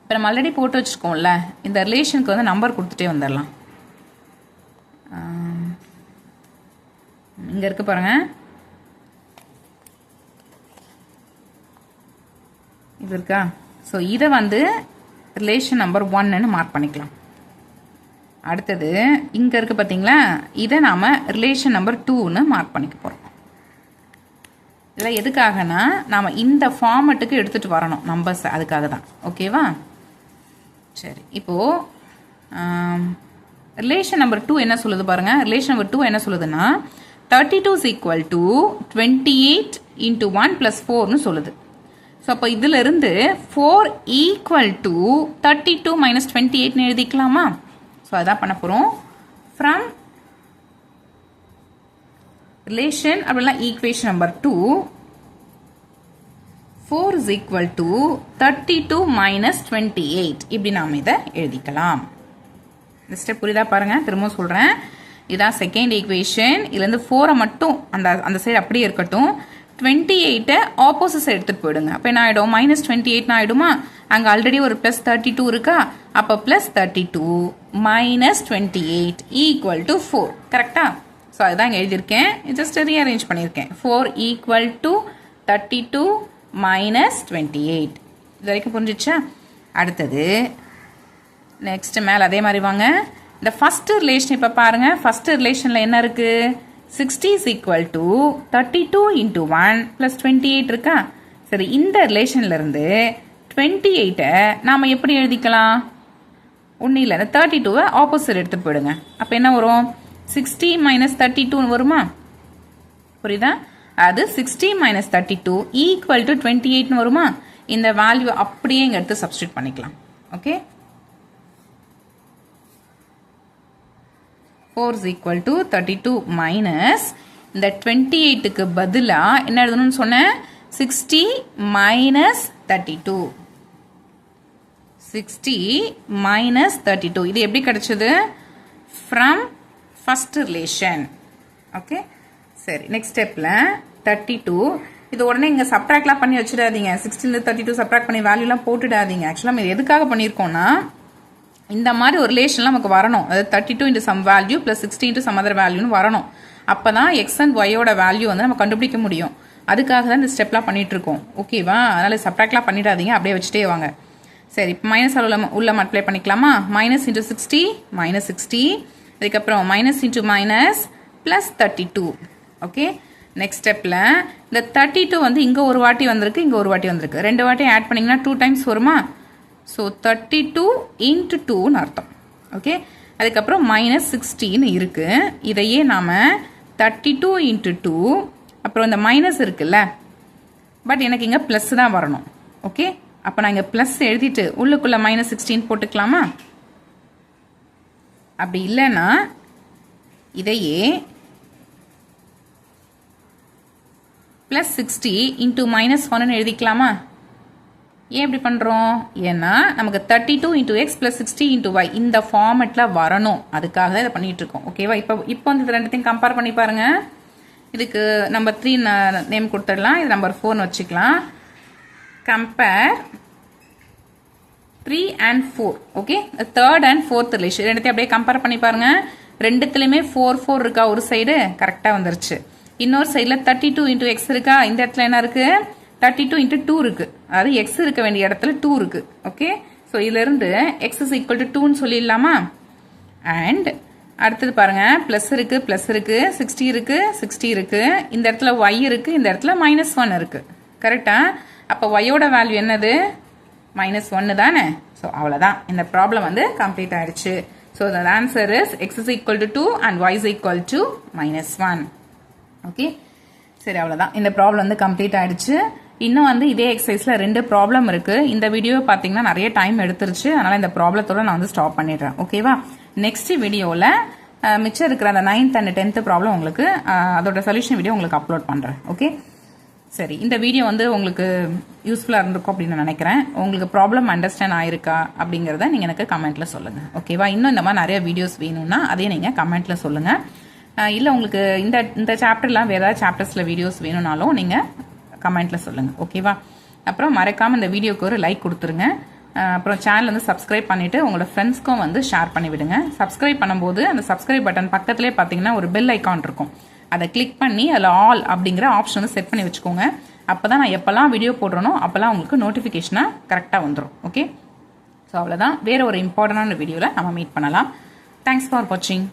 இப்போ நம்ம ஆல்ரெடி போட்டு வச்சுருக்கோம்ல, இந்த ரிலேஷனுக்கு வந்து நம்பர் கொடுத்துட்டே வந்துடலாம். இங்கே இருக்கு பாருங்க, இது இருக்கா? ஸோ இதை வந்து ரிலேஷன் நம்பர் 1ன்னு மார்க் பண்ணிக்கலாம். அடுத்தது இங்கே இருக்கு பார்த்தீங்களா, இதை நாம் ரிலேஷன் நம்பர் 2ன்னு மார்க் பண்ணிக்க போகிறோம். இதில் எதுக்காகனா நாம் இந்த ஃபார்மெட்டுக்கு எடுத்துகிட்டு வரணும் நம்பர்ஸ், அதுக்காக தான். ஓகேவா? சரி, இப்போது ரிலேஷன் நம்பர் 2 என்ன சொல்லுது பாருங்கள். ரிலேஷன் நம்பர் 2 என்ன சொல்லுதுன்னா 32 is equal to 28 into 1 plus 4ன்னு சொல்லுது. ஸோ அப்போ இதிலிருந்து 4 ஈக்குவல் டு 32 மைனஸ் 28ன்னு எழுதிக்கலாமா? ஸோ அதான் பண்ண போகிறோம். ஃப்ரம் ரிலேஷன் அப்படிலாம் equation number 2, 4 is equal to 32 minus 28. இப்படி நாம் இதை எழுதிக்கலாம். இந்த ஸ்டெப் புரியுதா பாருங்க, திரும்ப சொல்கிறேன். இதான் செகண்ட் ஈக்குவேஷன். இதுலேருந்து 4 மட்டும் அந்த சைடு அப்படியே இருக்கட்டும். 28 ஆப்போசிட் சைடு எடுத்துகிட்டு போயிடுங்க. அப்போ என்ன ஆகிடும்? மைனஸ் 28 ஆகிடுமா? அங்கே ஆல்ரெடி ஒரு ப்ளஸ் 32 இருக்கா? அப்போ ப்ளஸ் 32 மைனஸ் 28 ஈக்குவல் டு 4. கரெக்டா? ஸோ அதுதான் இங்கே எழுதியிருக்கேன். ஜஸ்ட் ரீஅரேஞ்ச் பண்ணியிருக்கேன். 4 ஈக்குவல் டு 32 மைனஸ் 28. இது வரைக்கும் புரிஞ்சிச்சா? அடுத்தது நெக்ஸ்ட் மேலே அதே மாதிரி வாங்க. இந்த ஃபர்ஸ்ட் ரிலேஷன் இப்போ பாருங்க. ஃபர்ஸ்ட் ரிலேஷனில் என்ன இருக்கு? 60 is equal to 32 into 1 plus 28 இருக்கா? சரி, இந்த ரிலேஷன்ல இருந்து 28 நாம எப்படி எழுதிக்கலாம்? ஒன்றும் இல்லை, 32 ஆப்போசிட் எடுத்து போயிடுங்க. அப்போ என்ன வரும்? 60 minus 32 வருமா? புரியுதா? அது 60 minus 32 equal to 28 வருமா? இந்த வேல்யூ அப்படியே இங்க எடுத்து சப்ஸ்டிட் பண்ணிக்கலாம். Okay. 4 is equal to 32 minus இந்த 28க்கு பதிலா என்ன எழுதணும்னு சொன்னேன்? 60 minus 32. 60 minus 32. இது எப்படி கிடைச்சது? from first relation. ஓகே. சரி, நெக்ஸ்ட் ஸ்டெப்ல 32 இது உடனே இங்க சப்ட்ராக்ட்லாம் பண்ணி வச்சிடாதீங்க. 16 32 சப்ட்ராக்ட் பண்ணி வேல்யூலாம் போட்டுடாதீங்க. ஆக்சுவலா நம்ம எதுக்காக பண்ணியிருக்கோம்னா, இந்த மாதிரி ஒரு ரிலேஷன்லாம் நமக்கு வரணும். அதாவது 32 into some value plus 60 into some other valueன்னு வரணும். அப்போ தான் எக்ஸ் அண்ட் ஒய்யோட வேல்யூ வந்து நம்ம கண்டுபிடிக்க முடியும். அதுக்காக தான் இந்த ஸ்டெப்லாம் பண்ணிட்டு இருக்கோம். ஓகேவா? அதனால சப்ட்ராக்ட்லாம் பண்ணிடாதீங்க, அப்படியே வச்சுட்டே வாங்க. சரி, இப்போ மைனஸ் உள்ள மல்டிப்ளை பண்ணிக்கலாமா? மைனஸ் இன்ட்டு 60 மைனஸ் 60, அதுக்கப்புறம் minus into minus plus 32. Okay. Next ஸ்டெப்பில் இந்த 32 வந்து இங்கே ஒரு வாட்டி வந்திருக்கு, இங்கே ஒரு வாட்டி வந்திருக்கு. 2 வாட்டி ஆட் பண்ணிங்கன்னா 2 டைம்ஸ் வருமா? ஸோ 32 into 2ன்னு அர்த்தம். ஓகே. அதுக்கப்புறம் மைனஸ் 60ன்னு இருக்குது. இதையே நாம் 32 into 2, அப்புறம் இந்த மைனஸ் இருக்குல்ல, பட் எனக்கு இங்கே ப்ளஸ் தான் வரணும். ஓகே. அப்போ நான் இங்கே ப்ளஸ் எழுதிட்டு உள்ளுக்குள்ளே மைனஸ் 16 போட்டுக்கலாமா? அப்படி இல்லைன்னா இதையே ப்ளஸ் 60 into மைனஸ் 1ன்னு எழுதிக்கலாமா? ஏன் இப்படி பண்ணுறோம்? ஏன்னா நமக்கு 32 into x plus 60 into y இந்த ஃபார்மெட்டில் வரணும். அதுக்காக தான் இதை பண்ணிட்டு இருக்கோம். ஓகேவா? இப்போ வந்து இது ரெண்டுத்தையும் கம்பேர் பண்ணி பாருங்க. இதுக்கு நம்பர் 3 நேம் கொடுத்துடலாம், இது நம்பர் 4ன்னு வச்சுக்கலாம். Compare 3 and 4. Okay. Third and fourth relation ரெண்டுத்தையும் அப்படியே கம்பேர் பண்ணி பாருங்க. ரெண்டுத்துலையுமே 4 4 இருக்கா ஒரு சைடு கரெக்டாக வந்துருச்சு. இன்னொரு சைடில் 32 இன்டூ எக்ஸ் இருக்கா, இந்த இடத்துல என்ன இருக்கு 32 இன்டூ 2 இருக்கு. அதாவது எக்ஸ் இருக்க வேண்டிய இடத்துல 2 இருக்கு. ஓகே, ஸோ இதுலேருந்து எக்ஸ் இஸ் ஈக்குவல் டு 2ன்னு சொல்லிடலாமா. அண்ட் அடுத்தது பாருங்க, ப்ளஸ் இருக்கு 60 இருக்கு 60 இருக்கு. இந்த இடத்துல ஒய் இருக்கு, இந்த இடத்துல -1 இருக்கு. கரெக்டா? அப்போ ஒய்யோட வேல்யூ என்னது -1 தானே. ஸோ அவ்வளோதான், இந்த ப்ராப்ளம் வந்து கம்ப்ளீட் ஆயிடுச்சு. So the answer is x is equal to 2 and y is equal to -1. Okay, சரி அவ்வளோதான், இந்த ப்ராப்ளம் வந்து கம்ப்ளீட் ஆயிடுச்சு. இன்னும் வந்து இதே எக்ஸசைஸ்ல 2 ப்ராப்ளம் இருக்கு. இந்த வீடியோ பார்த்தீங்கன்னா நிறைய டைம் எடுத்துருச்சு, அதனால இந்த ப்ராப்ளத்தோட நான் வந்து ஸ்டாப் பண்ணிடுறேன். ஓகேவா? நெக்ஸ்ட் வீடியோவில் மிச்சம் இருக்கிற அந்த 9th and 10th ப்ராப்ளம் உங்களுக்கு அதோட சொல்யூஷன் வீடியோ உங்களுக்கு அப்லோட் பண்ணுறேன். ஓகே, சரி, இந்த வீடியோ வந்து உங்களுக்கு யூஸ்ஃபுல்லாக இருந்திருக்கும் அப்படின்னு நான் நினைக்கிறேன். உங்களுக்கு ப்ராப்ளம் அண்டர்ஸ்டாண்ட் ஆயிருக்கா அப்படிங்கிறத நீங்கள் எனக்கு கமெண்ட்டில் சொல்லுங்கள். ஓகேவா? இன்னும் இந்த மாதிரி நிறைய வீடியோஸ் வேணும்னா அதையும் நீங்கள் கமெண்ட்டில் சொல்லுங்கள். இல்லை உங்களுக்கு இந்த சாப்டர்லாம் வேறு ஏதாவது சாப்டர்ஸில் வீடியோஸ் வேணும்னாலும் நீங்கள் கமெண்ட்டில் சொல்லுங்கள். ஓகேவா? அப்புறம் மறக்காமல் இந்த வீடியோக்கு ஒரு லைக் கொடுத்துருங்க. அப்புறம் சேனல் வந்து சப்ஸ்கிரைப் பண்ணிவிட்டு உங்களோட ஃப்ரெண்ட்ஸ்க்கும் வந்து ஷேர் பண்ணி விடுங்க. சப்ஸ்கிரைப் பண்ணும்போது அந்த சப்ஸ்கிரைப் பட்டன் பக்கத்துலேயே பார்த்தீங்கன்னா ஒரு பெல் ஐக்கான் இருக்கும். அதை கிளிக் பண்ணி அதில் ஆல் அப்படிங்கிற ஆப்ஷன் வந்து செட் பண்ணி வச்சுக்கோங்க. அப்போ தான் நான் எப்போல்லாம் வீடியோ போடுறனோ அப்போல்லாம் உங்களுக்கு நோட்டிஃபிகேஷனாக கரெக்டாக வந்துடும். ஓகே, ஸோ அவ்வளோதான். வேறு ஒரு இம்பார்ட்டண்டான வீடியோவில் நம்ம மீட் பண்ணலாம். தேங்க்ஸ் ஃபார் வாட்சிங்.